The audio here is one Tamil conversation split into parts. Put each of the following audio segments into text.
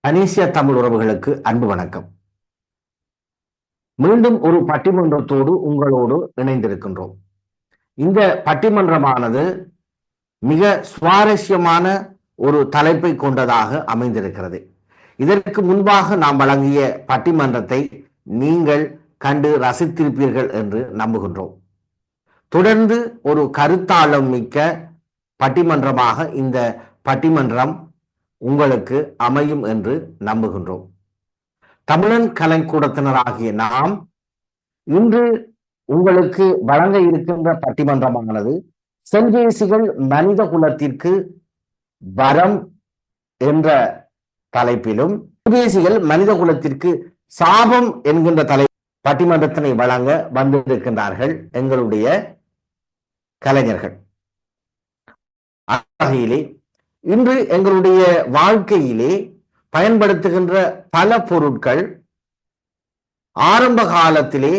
அனீசியா தமிழ் உறவுகளுக்கு அன்பு வணக்கம். மீண்டும் ஒரு பட்டிமன்றத்தோடு உங்களோடு இணைந்திருக்கின்றோம். இந்த பட்டிமன்றமானது மிக சுவாரஸ்யமான ஒரு தலைப்பை கொண்டதாக அமைந்திருக்கிறது. இதற்கு முன்பாக நாம் வழங்கிய பட்டிமன்றத்தை நீங்கள் கண்டு ரசித்திருப்பீர்கள் என்று நம்புகின்றோம். தொடர்ந்து ஒரு கருத்தாழம் மிக்க பட்டிமன்றமாக இந்த பட்டிமன்றம் உங்களுக்கு அமையும் என்று நம்புகின்றோம். தமிழன் கலைக்கூடத்தினராகிய நாம் இன்று உங்களுக்கு வழங்க இருக்கின்ற பட்டிமன்றமானது செல்வேசிகள் மனித குலத்திற்கு வரம் என்ற தலைப்பிலும், செல்வேசிகள் மனித குலத்திற்கு சாபம் என்கின்ற பட்டிமன்றத்தினை வழங்க வந்திருக்கின்றார்கள் எங்களுடைய கலைஞர்கள். வகையிலே இன்று எங்களுடைய வாழ்க்கையிலே பயன்படுத்துகின்ற பல பொருட்கள் ஆரம்ப காலத்திலே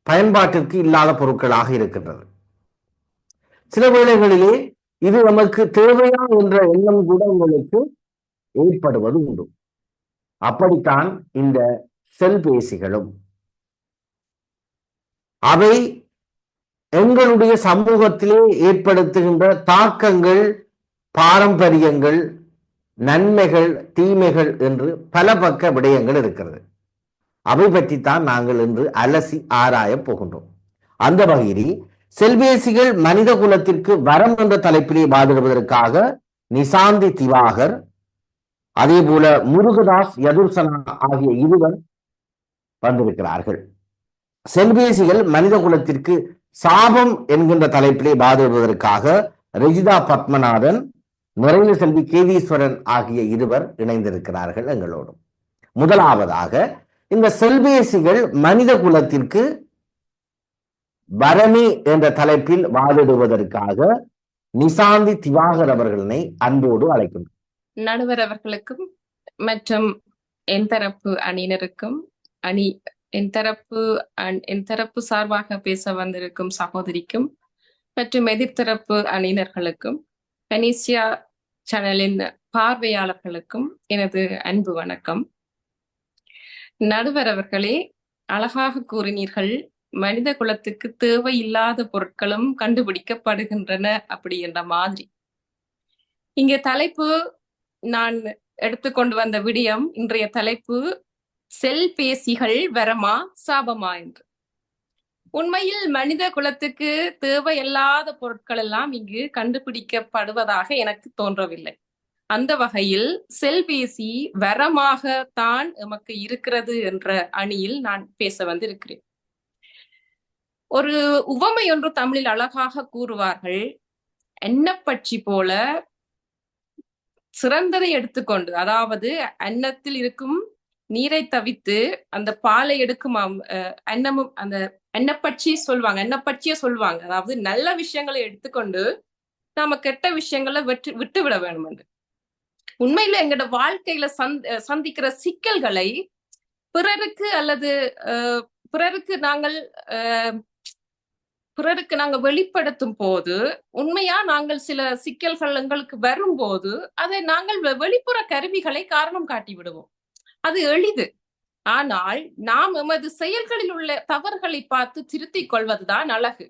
பயன்பாட்டிற்கு இல்லாத பொருட்களாக இருக்கின்றது. சில வேளைகளிலே இது நமக்கு தேவையா என்ற எண்ணம் கூட உங்களுக்கு ஏற்படுவது உண்டு. அப்படித்தான் இந்த செல்பேசிகளும். அவை எங்களுடைய சமூகத்திலே ஏற்படுத்துகின்ற தாக்கங்கள், பாரம்பரியங்கள், நன்மைகள், தீமைகள் என்று பல பக்க விடயங்கள் இருக்கிறது. அவை பற்றித்தான் நாங்கள் இன்று அலசி ஆராய போகின்றோம். அந்த வகையில் செல்வேசிகள் மனித குலத்திற்கு வரம் என்ற தலைப்பிலே வாதிடுவதற்காக நிசாந்தி திவாகர், அதே போல முருகதாஸ் யதுர்சனா ஆகிய இருவர் வந்திருக்கிறார்கள். செல்வேசிகள் மனித குலத்திற்கு சாபம் என்கின்ற தலைப்பிலே வாதிடுவதற்காக ரெஜிதா பத்மநாதன், நிறைய செல்வி கேதீஸ்வரன் ஆகிய இருவர் இணைந்திருக்கிறார்கள் எங்களோடு. முதலாவதாக இந்த செல்வேசிகள் மனித குலத்திற்கு வரமே என்ற தலைப்பில் வாதிடுவதற்காக நிசாந்தி திவாகர் அவர்களை அன்போடு அழைக்கின்றோம். நடுவர் அவர்களுக்கும் மற்றும் என் தரப்பு அணியினருக்கும் என் தரப்பு சார்பாக பேச வந்திருக்கும் சகோதரிக்கும் மற்றும் எதிர்த்தரப்பு அணியினர்களுக்கும் அனீசியா சேனலின் பார்வையாளர்களுக்கும் எனது அன்பு வணக்கம். நடுவர் அவர்களே, அழகாக கூறினீர்கள், மனித குலத்துக்கு தேவையில்லாத பொருட்களும் கண்டுபிடிக்கப்படுகின்றன அப்படி என்ற மாதிரி. இங்க தலைப்பு நான் எடுத்துக்கொண்டு வந்த விடயம், இன்றைய தலைப்பு செல்பேசிகள் வரமா சாபமா என்று. உண்மையில் மனித குலத்துக்கு தேவையில்லாத பொருட்கள் எல்லாம் இங்கு கண்டுபிடிக்கப்படுவதாக எனக்கு தோன்றவில்லை. அந்த வகையில் செல்பேசி வரமாக தான் எமக்கு இருக்கிறது என்ற அணியில் நான் பேச வந்திருக்கிறேன். ஒரு உவமை ஒன்று தமிழில் அழகாக கூறுவார்கள், அன்னப்பட்சி போல சிறந்ததை எடுத்துக்கொண்டு, அதாவது அன்னத்தில் இருக்கும் நீரை தவித்து அந்த பாலை எடுக்கும் அன்னமும் அந்த எண்ணப்பட்சிய சொல்லுவாங்க. அதாவது நல்ல விஷயங்களை எடுத்துக்கொண்டு நாம கெட்ட விஷயங்களை விட்டு விட வேண்டும் என்று. உண்மையில எங்களோட வாழ்க்கையில சந்திக்கிற சிக்கல்களை பிறருக்கு அல்லது பிறருக்கு நாங்கள் வெளிப்படுத்தும் போது, உண்மையா நாங்கள் சில சிக்கல்கள் எங்களுக்கு வரும்போது அதை நாங்கள் வெளிப்புற கருவிகளை காரணம் காட்டி விடுவோம். அது எளிது. ஆனால் நாம் எமது செயல்களில் உள்ள தவறுகளை பார்த்து திருத்திக் கொள்வதுதான் அழகு.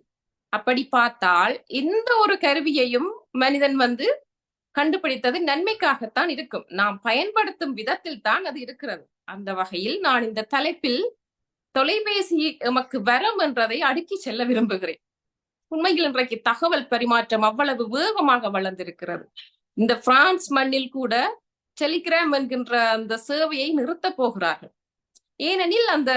அப்படி பார்த்தால் எந்த ஒரு கருவியையும் மனிதன் கண்டுபிடித்தது நன்மைக்காகத்தான் இருக்கும். நாம் பயன்படுத்தும் விதத்தில் தான் அது இருக்கிறது. அந்த வகையில் நான் இந்த தலைப்பில் தொலைபேசி எமக்கு வரம் என்றதை அடுக்கி செல்ல விரும்புகிறேன். உண்மையில் இன்றைக்கு தகவல் பரிமாற்றம் அவ்வளவு வேகமாக வளர்ந்திருக்கிறது. இந்த பிரான்ஸ் மண்ணில் கூட டெலிகிராம் என்கின்ற அந்த சேவையை நிறுத்த போகிறார்கள். ஏனெனில் அந்த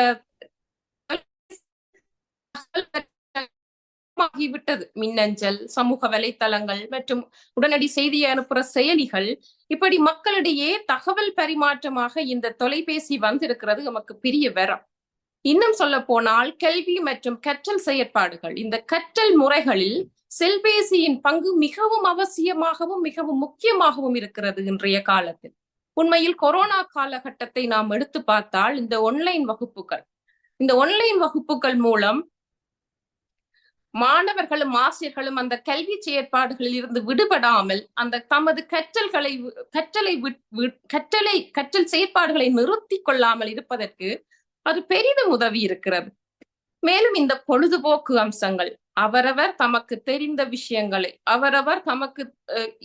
விட்டது. மின்னஞ்சல், சமூக வலைத்தளங்கள் மற்றும் உடனடி செய்தியை அனுப்புற செயலிகள், இப்படி மக்களிடையே தகவல் பரிமாற்றமாக இந்த தொலைபேசி வந்திருக்கிறது நமக்கு பெரிய வரம். இன்னும் சொல்ல போனால் கல்வி மற்றும் கற்றல் செயற்பாடுகள், இந்த கற்றல் முறைகளில் செல்பேசியின் பங்கு மிகவும் அவசியமாகவும் மிகவும் முக்கியமாகவும் இருக்கிறது இன்றைய காலத்தில். உண்மையில் கொரோனா காலகட்டத்தை நாம் எடுத்து பார்த்தால் இந்த ஆன்லைன் வகுப்புகள் மூலம் மாணவர்களும் ஆசிரியர்களும் அந்த கல்வி செயற்பாடுகளில் இருந்து விடுபடாமல் அந்த தமது கற்றல் செயற்பாடுகளை நிறுத்தி கொள்ளாமல் இருப்பதற்கு அது பெரிதும் உதவி இருக்கிறது. மேலும் இந்த பொழுதுபோக்கு அம்சங்கள் அவரவர் தமக்கு தெரிந்த விஷயங்களை அவரவர் தமக்கு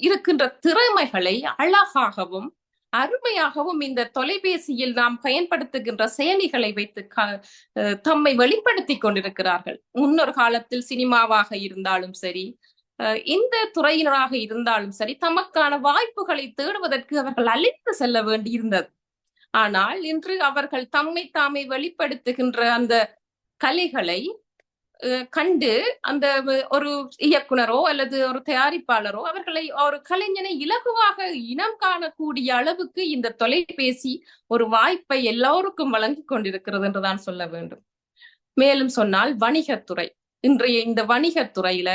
இருக்கின்ற திறமைகளை அழகாகவும் அருமையாகவும் இந்த தொலைபேசியில் நாம் பயன்படுத்துகின்ற செயலிகளை வைத்து தம்மை வெளிப்படுத்தி கொண்டிருக்கிறார்கள். முன்னொரு காலத்தில் சினிமாவாக இருந்தாலும் சரி, எந்த துறையினராக இருந்தாலும் சரி, தமக்கான வாய்ப்புகளை தேடுவதற்கு அவர்கள் அழைத்து செல்ல வேண்டியிருந்தது. ஆனால் இன்று அவர்கள் தம்மை தாமே வெளிப்படுத்துகின்ற அந்த கலைகளை கண்டு அந்த ஒரு இயக்குனரோ அல்லது ஒரு தயாரிப்பாளரோ அவர்களை ஒரு கலைஞனை இலகுவாக இனம் காணக்கூடிய அளவுக்கு இந்த தொலைபேசி ஒரு வாய்ப்பை எல்லோருக்கும் வழங்கி கொண்டிருக்கிறது என்றுதான் சொல்ல வேண்டும். மேலும் சொன்னால் வணிகத்துறை, இன்றைய இந்த வணிகத்துறையில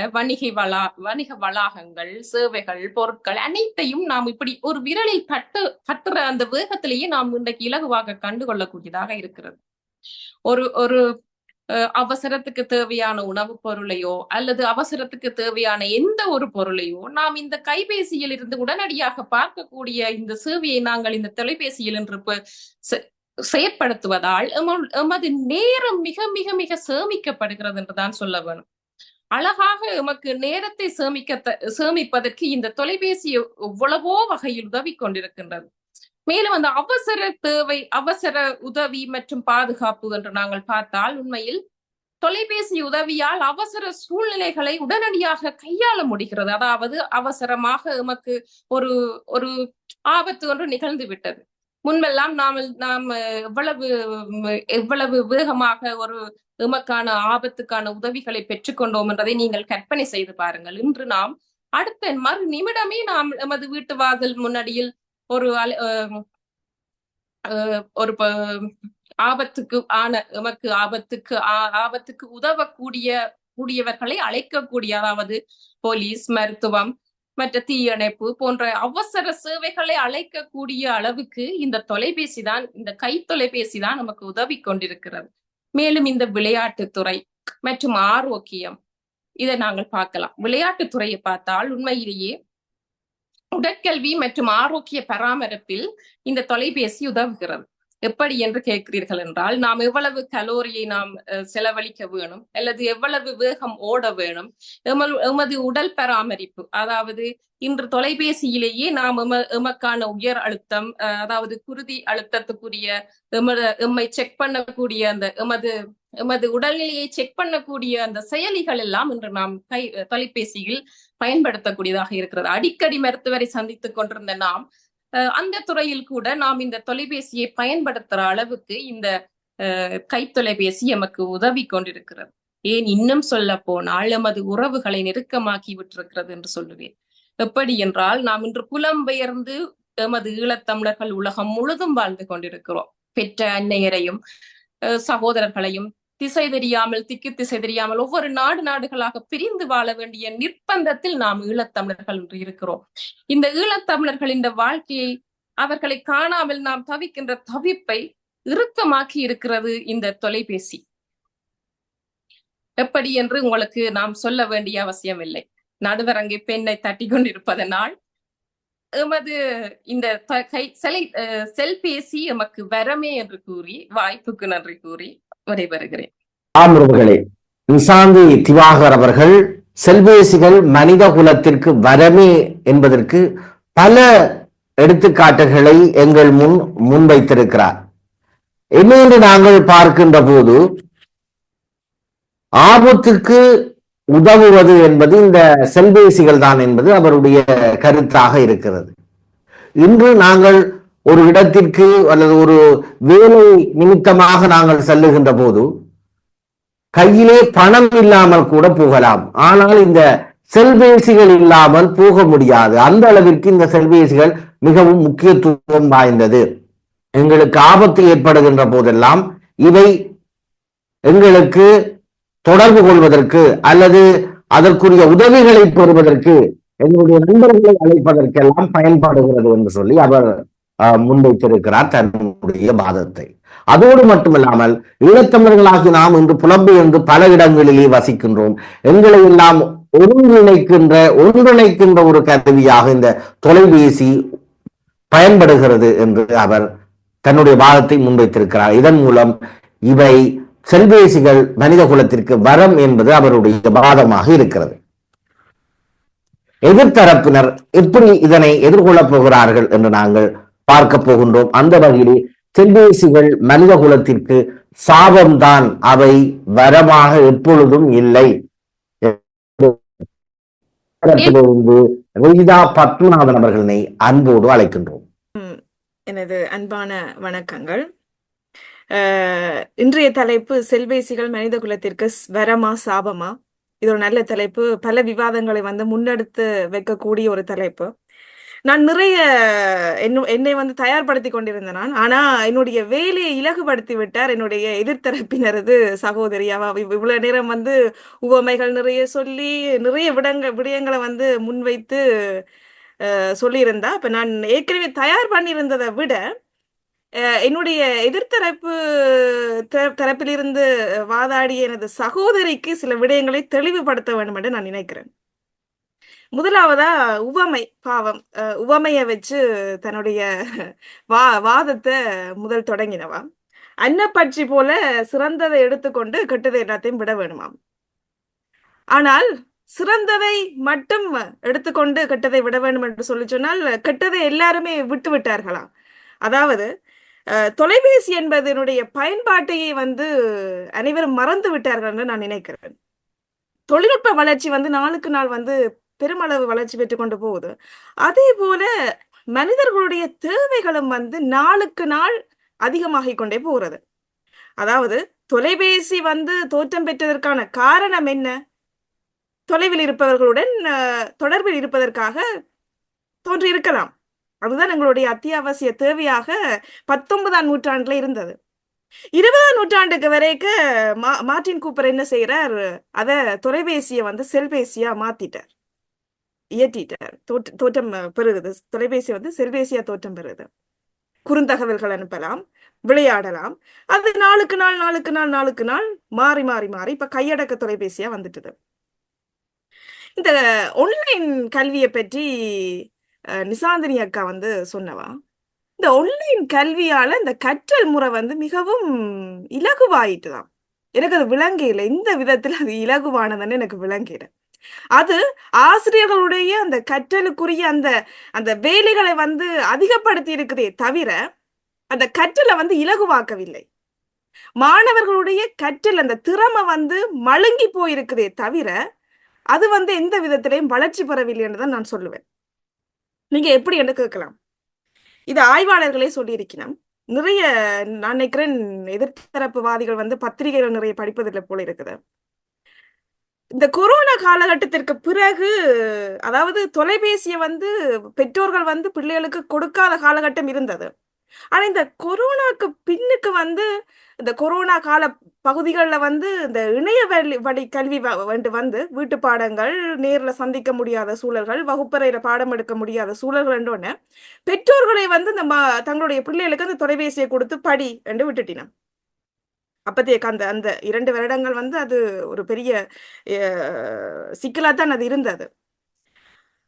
வணிக வளாகங்கள், சேவைகள், பொருட்கள் அனைத்தையும் நாம் இப்படி ஒரு விரலில் தட்டுற அந்த வேகத்திலேயே நாம் இன்றைக்கு இலகுவாக கண்டுகொள்ளக்கூடியதாக இருக்கிறது. ஒரு அவசரத்துக்கு தேவையான உணவுப் பொருளையோ அல்லது அவசரத்துக்கு தேவையான எந்த ஒரு பொருளையோ நாம் இந்த கைபேசியில் இருந்து உடனடியாக பார்க்கக்கூடிய இந்த சேவையை நாங்கள் இந்த தொலைபேசியில் என்று செயற்படுத்துவதால் எமது நேரம் மிக மிக மிக சேமிக்கப்படுகிறது என்றுதான் சொல்ல வேணும். அழகாக எமக்கு நேரத்தை சேமிப்பதற்கு இந்த தொலைபேசி எவ்வளவோ வகையில் உதவி கொண்டிருக்கின்றது. மேலும் அந்த அவசர தேவை, அவசர உதவி மற்றும் பாதுகாப்பு என்று நாங்கள் பார்த்தால் உண்மையில் தொலைபேசி உதவியால் அவசர சூழ்நிலைகளை உடனடியாக கையாள முடிகிறது. அதாவது அவசரமாக எமக்கு ஒரு ஆபத்து ஒன்று நிகழ்ந்து விட்டது. முன்பெல்லாம் நாம் எவ்வளவு வேகமாக ஒரு எமக்கான ஆபத்துக்கான உதவிகளை பெற்றுக்கொண்டோம் என்றதை நீங்கள் கற்பனை செய்து பாருங்கள். இன்று நாம் அடுத்த மறு நிமிடமே நாம் எமது வீட்டு வாசல் முன்னாடியில் ஒரு எமக்கு ஆபத்துக்கு உதவக்கூடியவர்களை அழைக்கக்கூடிய, அதாவது போலீஸ், மருத்துவம், மற்ற தீயணைப்பு போன்ற அவசர சேவைகளை அழைக்கக்கூடிய அளவுக்கு இந்த தொலைபேசி தான், இந்த கை தொலைபேசி தான் நமக்கு உதவி கொண்டிருக்கிறது. மேலும் இந்த விளையாட்டுத்துறை மற்றும் ஆரோக்கியம், இதை நாங்கள் பார்க்கலாம். விளையாட்டுத்துறையை பார்த்தால் உண்மையிலேயே உடற்கல்வி மற்றும் ஆரோக்கிய பராமரிப்பில் இந்த தொலைபேசி உதவுகிறது. எப்படி என்று கேட்கிறீர்கள் என்றால், நாம் எவ்வளவு கலோரியை நாம் செலவழிக்க வேணும் அல்லது எவ்வளவு வேகம் ஓட வேணும், எமது உடல் பராமரிப்பு, அதாவது இன்று தொலைபேசியிலேயே நாம் எமக்கான உயர் அழுத்தம், அதாவது குருதி அழுத்தத்துக்குரிய எம்மை செக் பண்ணக்கூடிய அந்த எமது உடல்நிலையை செக் பண்ணக்கூடிய அந்த செயலிகள் எல்லாம் இன்று நாம் தொலைபேசியில் பயன்படுத்தக்கூடியதாக இருக்கிறது. அடிக்கடி மருத்துவரை சந்தித்துக் கொண்டிருந்த நாம் அந்த துறையில் கூட நாம் இந்த தொலைபேசியை பயன்படுத்துற அளவுக்கு இந்த கைத்தொலைபேசி எமக்கு உதவி கொண்டிருக்கிறது. ஏன் இன்னும் சொல்ல போனால் எமது உறவுகளை நெருக்கமாக்கி விட்டிருக்கிறது என்று சொல்லுவேன். எப்படி என்றால், நாம் இன்று புலம்பெயர்ந்து எமது ஈழத்தமிழர்கள் உலகம் முழுதும் வாழ்ந்து கொண்டிருக்கிறோம். பெற்ற அன்னையரையும் சகோதரர்களையும் திக்கு திசை தெரியாமல் ஒவ்வொரு நாடுகளாக பிரிந்து வாழ வேண்டிய நிர்பந்தத்தில் நாம் ஈழத்தமிழர்கள் என்று இருக்கிறோம். இந்த ஈழத்தமிழர்களின் வாழ்க்கையை, அவர்களை காணாமல் நாம் தவிக்கின்ற தவிப்பை இறுக்கமாக்கி இருக்கிறது இந்த தொலைபேசி. எப்படி என்று உங்களுக்கு நாம் சொல்ல வேண்டிய அவசியம் இல்லை. நடுவரங்கை பெண்ணை தட்டி கொண்டிருப்பதனால் எமது இந்த செல்பேசி எமக்கு வரமே என்று கூறி வாய்ப்புக்கு நன்றி கூறி விடைபெறுகிறேன். ஆமர்களே, நிசாந்தி திவாகர் அவர்கள் செல்பேசிகள் மனித குலத்திற்கு வரமே என்பதற்கு பல எடுத்துக்காட்டுகளை எங்கள் முன்வைத்திருக்கிறார். என்னென்று நாங்கள் பார்க்கின்ற போது, ஆபத்துக்கு உதவுவது என்பது இந்த செல்பேசிகள் தான் என்பது அவருடைய கருத்தாக இருக்கிறது. இன்று நாங்கள் ஒரு இடத்திற்கு அல்லது ஒரு வேலை நிமித்தமாக நாங்கள் செல்லுகின்ற போது கையிலே பணம் இல்லாமல் கூட போகலாம். ஆனால் இந்த செல்பேசிகள் இல்லாமல் போக முடியாது. அந்த அளவிற்கு இந்த செல்பேசிகள் மிகவும் முக்கியத்துவம் வாய்ந்தது. எங்களுக்கு ஆபத்து ஏற்படுகின்ற போதெல்லாம் இவை எங்களுக்கு தொடர்பு கொள்வதற்கு அல்லது அதற்குரிய உதவிகளை பெறுவதற்கு, எங்களுடைய நண்பர்களை அழைப்பதற்கெல்லாம் பயன்படுகிறது என்று சொல்லி அவர் முன்வைத்திருக்கிறார் தன்னுடைய வாதத்தை. அதோடு மட்டுமில்லாமல் ஈழத்தமிழர்களாகி நாம் இன்று புலம்பெயர்ந்து பல இடங்களிலே வசிக்கின்றோம். எங்களை எல்லாம் ஒன்றிணைக்கின்ற ஒரு கருவியாக இந்த தொலைபேசி பயன்படுகிறது என்று அவர் தன்னுடைய வாதத்தை முன்வைத்திருக்கிறார். இதன் மூலம் இவை செல்பேசிகள் மனித குலத்திற்கு வரம் என்பது அவருடைய வாதமாக இருக்கிறது. எதிர்த்தரப்பினர் எப்படி இதனை எதிர்கொள்ளப் போகிறார்கள் என்று நாங்கள் பார்க்க போகின்றோம். அந்த வகையிலே செல்பேசிகள் மனித குலத்திற்கு சாபம்தான், அவை வரமாக எப்பொழுதும் இல்லை. ரோஹிதா பத்மநாதன் அவர்களை அன்போடு அழைக்கின்றோம். எனது அன்பான வணக்கங்கள். இன்றைய தலைப்பு செல்பேசிகள் மனித குலத்திற்கு வரமா சாபமா? இது ஒரு நல்ல தலைப்பு. பல விவாதங்களை முன்னெடுத்து வைக்கக்கூடிய ஒரு தலைப்பு. நான் நிறைய என்னை தயார்படுத்தி கொண்டிருந்தேன் நான். ஆனா என்னுடைய வேலையை இலகுபடுத்தி விட்டார் என்னுடைய எதிர்த்தரப்பினரது சகோதரியாவா. இவ்வளவு நேரம் உவமைகள் நிறைய சொல்லி நிறைய விடயங்களை முன்வைத்து சொல்லியிருந்தா. அப்ப நான் ஏற்கனவே தயார் பண்ணியிருந்ததை விட என்னுடைய தரப்பிலிருந்து வாதாடிய எனது சகோதரிக்கு சில விடயங்களை தெளிவுபடுத்த வேண்டும் என்று நான் நினைக்கிறேன். முதலாவதா உவமை, பாவம் உவமைய வச்சு தன்னுடைய வாதத்தை முதல் தொடங்கினவா. அன்னப்பட்சி போல சிறந்ததை எடுத்துக்கொண்டு கெட்டதை எல்லாத்தையும் விட வேணுமாம். ஆனால் சிறந்ததை மட்டும் எடுத்துக்கொண்டு கெட்டதை விட வேண்டும் என்று சொல்லி சொன்னால் கெட்டதை எல்லாருமே விட்டு விட்டார்களாம். அதாவது தொலைபேசி என்பதனுடைய பயன்பாட்டையே அனைவரும் மறந்து விட்டார்கள் என்று நான் நினைக்கிறேன். தொழில்நுட்ப வளர்ச்சி நாளுக்கு நாள் பெருமளவு வளர்ச்சி பெற்றுக் கொண்டு போகுது. அதே போல மனிதர்களுடைய தேவைகளும் நாளுக்கு நாள் அதிகமாகிக் கொண்டே போகிறது. அதாவது தொலைபேசி தோற்றம் பெற்றதற்கான காரணம் என்ன? தொலைவில் இருப்பவர்களுடன் தொடர்பில் இருப்பதற்காக தோன்றியிருக்கலாம். அதுதான் எங்களுடைய அத்தியாவசிய தேவையாக 19ஆம் நூற்றாண்டுல இருந்தது. 20ஆம் நூற்றாண்டுக்கு வரைக்கும் மார்ட்டின் கூப்பர் என்ன செய்யறார்? அத தொலைபேசிய செல்பேசியா மாத்திட்டார், இயற்றிட்டார். தோற்றம் பெறுகிறது. தொலைபேசி செல்பேசியா தோற்றம் பெறுது. குறுந்தகவல்கள் அனுப்பலாம், விளையாடலாம். அது நாளுக்கு நாள் மாறி மாறி மாறி இப்ப கையடக்க தொலைபேசியா வந்துட்டுது. இந்த ஆன்லைன் கல்வியை பற்றி நிசாந்தினி அக்கா சொன்னவா. இந்த ஆன்லைன் கல்வியால இந்த கற்றல் முறை மிகவும் இலகுவாயிட்டுதான். எனக்கு அது விளங்கல. இந்த விதத்துல அது இலகுவானதுன்னு எனக்கு விளங்கல. அது ஆசிரியர்களுடைய அந்த கற்றலுக்குரிய அந்த வேலைகளை அதிகப்படுத்தி இருக்குதே தவிர அந்த கற்றலை இலகுவாக்கவில்லை. மாணவர்களுடைய கற்றல் அந்த திறமை மழுங்கி போயிருக்குதே தவிர அது எந்த விதத்திலையும் வளர்ச்சி பெறவில்லை என்றுதான் நான் சொல்லுவேன். நீங்க எப்படி என்று கேட்கலாம். இது ஆய்வாளர்களே சொல்லியிருக்கணும். நிறைய நான் நினைக்கிறேன் எதிர்த்தரப்புவாதிகள் பத்திரிகைகள் நிறைய படிப்பதில்லை போல இருக்குது. இந்த கொரோனா காலகட்டத்திற்கு பிறகு, அதாவது தொலைபேசியை பெற்றோர்கள் பிள்ளைகளுக்கு கொடுக்காத காலகட்டம் இருந்தது. ஆனா இந்த கொரோனாக்கு பின்னுக்கு இந்த கொரோனா கால பகுதிகளில் இந்த இணைய வழி கல்வி வீட்டு பாடங்கள், நேர்ல சந்திக்க முடியாத சூழல்கள், வகுப்பறையில பாடம் எடுக்க முடியாத சூழல்கள் என்றோன்னு பெற்றோர்களை இந்த தங்களுடைய பிள்ளைகளுக்கு அந்த தொலைபேசியை கொடுத்து படி என்று விட்டுட்டினான். அப்பத்திய அந்த 2 வருடங்கள் அது ஒரு பெரிய சிக்கலாத்தான் அது இருந்தது.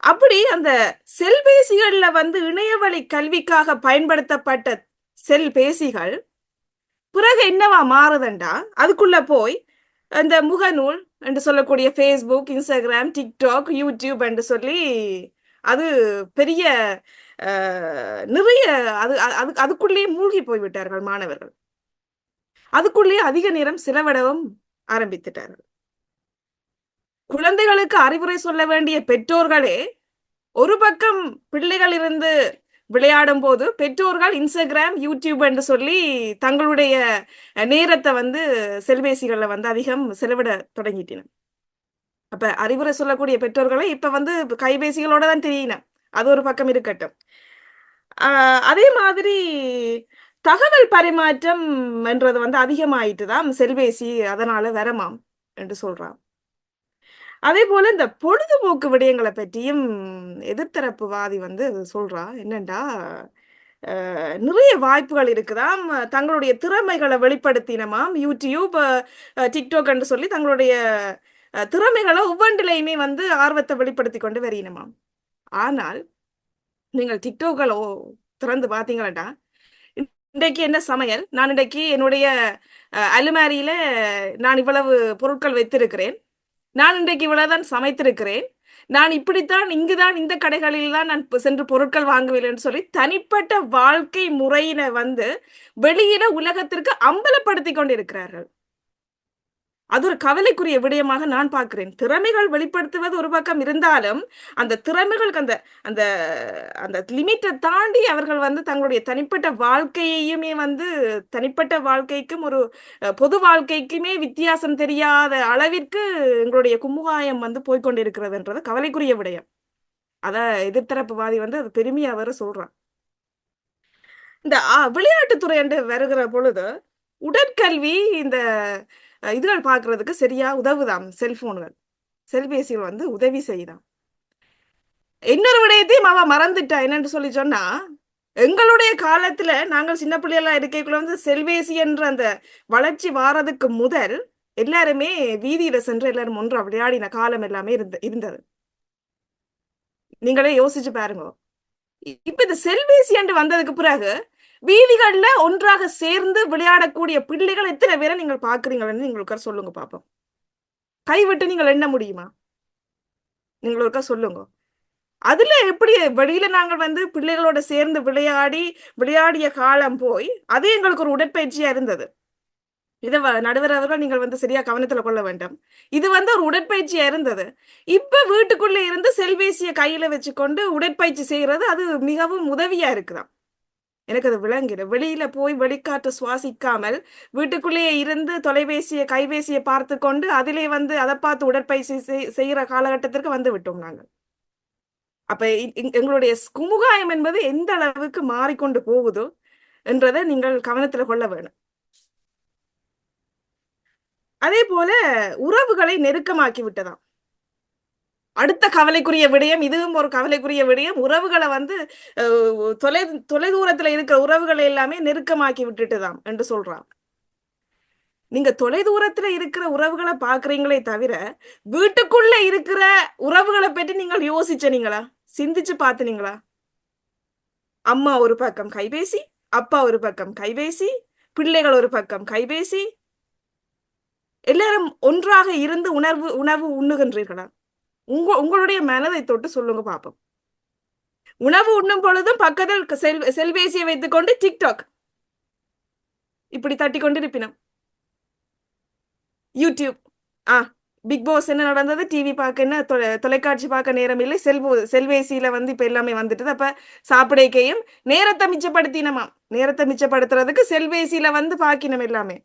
அப்படி அந்த செல்பேசிகள்ல இணையவழி கல்விக்காக பயன்படுத்தப்பட்ட செல்பேசிகள் பிறகு என்னவா மாறுதுண்டா, அதுக்குள்ள போய் இந்த முகநூல் என்று சொல்லக்கூடிய ஃபேஸ்புக், இன்ஸ்டாகிராம், டிக்டாக், யூடியூப் என்று சொல்லி அது பெரிய நிறைய அதுக்குள்ளேயே மூழ்கி போய்விட்டார்கள் மாணவர்கள். அதுக்குள்ளேயே அதிக நேரம் செலவிடவும் ஆரம்பித்துட்டார்கள். குழந்தைகளுக்கு அறிவுரை சொல்ல வேண்டிய பெற்றோர்களே ஒரு பக்கம் பிள்ளைகள் இருந்து விளையாடும் போது பெற்றோர்கள் இன்ஸ்டாகிராம், யூடியூப் என்று சொல்லி தங்களுடைய நேரத்தை செல்பேசிகள்ல அதிகம் செலவிட தொடங்கிட்டனர். அப்ப அறிவுரை சொல்லக்கூடிய பெற்றோர்களை இப்ப கைபேசிகளோட தான் தெரியணும். அது ஒரு பக்கம் இருக்கட்டும். அதே மாதிரி தகவல் பரிமாற்றம் என்றது அதிகமாயிட்டுதான் செல்பேசி அதனால வரமாம் என்று சொல்றான். அதே போல இந்த பொழுதுபோக்கு விடயங்களை பற்றியும் எதிர்த்தரப்புவாதி சொல்றா. என்னண்டா, நிறைய வாய்ப்புகள் இருக்குதாம். தங்களுடைய திறமைகளை வெளிப்படுத்தினமாம். யூடியூப், டிக்டாக் என்று சொல்லி தங்களுடைய திறமைகளை ஒவ்வொன்றிலையுமே வந்து ஆர்வத்தை வெளிப்படுத்தி கொண்டு வரையினமாம். ஆனால் நீங்கள் டிக்டாக்களை திறந்து பார்த்தீங்களா, இன்றைக்கு என்ன சமையல், நான் இன்றைக்கு என்னுடைய அலுமாரியில நான் இவ்வளவு பொருட்கள் வைத்திருக்கிறேன், நான் இன்றைக்கு இவ்வளவுதான் சமைத்திருக்கிறேன், நான் இப்படித்தான் இங்குதான் இந்த கடைகளில் தான் நான் சென்று பொருட்கள் வாங்குவேன் சொல்லி தனிப்பட்ட வாழ்க்கை முறையில வந்து வெளியில உலகத்திற்கு அம்பலப்படுத்தி கொண்டிருக்கிறார்கள். அது ஒரு கவலைக்குரிய விடயமாக நான் பார்க்கிறேன். திறமைகள் வெளிப்படுத்துவது ஒரு பக்கம் இருந்தாலும் அந்த திறமைகளுக்கு அந்த அந்த அந்த லிமிட்டை தாண்டி அவர்கள் வந்து தங்களுடைய தனிப்பட்ட வாழ்க்கையுமே வந்து தனிப்பட்ட வாழ்க்கைக்கும் ஒரு பொது வாழ்க்கைக்குமே வித்தியாசம் தெரியாத அளவிற்கு எங்களுடைய குமுகாயம் வந்து போய்கொண்டிருக்கிறதுன்றது கவலைக்குரிய விடயம். அத எதிர்த்தரப்புவாதி வந்து அது பெருமையா வர சொல்றான். இந்த விளையாட்டுத்துறை என்று வருகிற பொழுது உடற்கல்வி இந்த இதுகள் பார்க்கறதுக்கு சரியா உதவுதாம். செல்போன்கள், செல்பேசிகள் வந்து உதவி செய்யுதாம். இன்னொரு விடயத்தையும் அவ மறந்துட்டா. என்னன்னு சொல்லி சொன்னா, எங்களுடைய காலத்துல நாங்கள் சின்ன பிள்ளைகளா இருக்கைக்குள்ள வந்து செல்பேசி என்ற அந்த வளர்ச்சி வாரதுக்கு முதல் எல்லாருமே வீதியில சென்று எல்லாரும் ஒன்றா விளையாடின காலம் எல்லாமே இருந்தது. நீங்களே யோசிச்சு பாருங்க. இப்ப இந்த செல்பேசி என்று வந்ததுக்கு பிறகு வீதிகள்ல ஒன்றாக சேர்ந்து விளையாடக்கூடிய பிள்ளைகள் எத்தனை பேரை நீங்கள் பாக்குறீங்கன்னு நீங்கள் ஒருக்கா சொல்லுங்க பாப்போம். கைவிட்டு நீங்கள் எண்ண முடியுமா? நீங்கள் ஒருக்கா சொல்லுங்க. அதுல எப்படி வெளியில நாங்கள் வந்து பிள்ளைகளோட சேர்ந்து விளையாடிய காலம் போய் அது எங்களுக்கு ஒரு உடற்பயிற்சியா இருந்தது. இதை நடுவர் அவர்கள் நீங்கள் வந்து சரியா கவனத்துல கொள்ள வேண்டாம். இது வந்து ஒரு உடற்பயிற்சியா இருந்தது. இப்ப வீட்டுக்குள்ள இருந்து செல்பேசியை கையில வச்சுக்கொண்டு உடற்பயிற்சி செய்யறது அது மிகவும் உதவியா இருக்குதாம். எனக்கு அது விளங்குது. வெளியில போய் வெளிக்காற்று சுவாசிக்காமல் வீட்டுக்குள்ளேயே இருந்து கைபேசியை பார்த்து கொண்டு அதிலே வந்து அதை பார்த்து உடற்பயிற்சி செய்யற காலகட்டத்திற்கு வந்து விட்டோம் நாங்கள். அப்ப எங்களுடைய குமுகாயம் என்பது எந்த அளவுக்கு மாறிக்கொண்டு போகுதோ என்றதை நீங்கள் கவனத்துல கொள்ள வேணும். அதே போல உறவுகளை நெருக்கமாக்கி விட்டதாம். அடுத்த கவலைக்குரிய விடயம், இதுவும் ஒரு கவலைக்குரிய விடயம். உறவுகளை வந்து தொலைதூரத்துல இருக்கிற உறவுகளை எல்லாமே நெருக்கமாக்கி விட்டுட்டுதான் என்று சொல்றான். நீங்க தொலைதூரத்துல இருக்கிற உறவுகளை பாக்குறீங்களே தவிர வீட்டுக்குள்ள இருக்கிற உறவுகளை பற்றி நீங்கள் யோசிச்சீங்களா? சிந்திச்சு பாத்துனீங்களா? அம்மா ஒரு பக்கம் கைபேசி, அப்பா ஒரு பக்கம் கைபேசி, பிள்ளைகள் ஒரு பக்கம் கைபேசி, எல்லாரும் ஒன்றாக இருந்து உணவு உண்ணுகின்றீர்களா? உங்களுடைய மனதை தொட்டு சொல்லுங்க பாப்போம். உணவு உண்ணும் பொழுதும் பக்கத்தில் செல்பேசியை வைத்துக் கொண்டு டிக்டாக் இப்படி தட்டி கொண்டு இருப்பினோம். யூடியூப், பிக் பாஸ் என்ன நடந்தது, டிவி பார்க்க என்ன, தொலைக்காட்சி பார்க்க நேரம் இல்லை, செல்பேசியில வந்து இப்ப எல்லாமே வந்துட்டு. அப்ப சாப்பிடைக்கையும் நேரத்தை மிச்சப்படுத்தினமா, நேரத்தை மிச்சப்படுத்துறதுக்கு செல்பேசியில வந்து பாக்கினோம் எல்லாமே.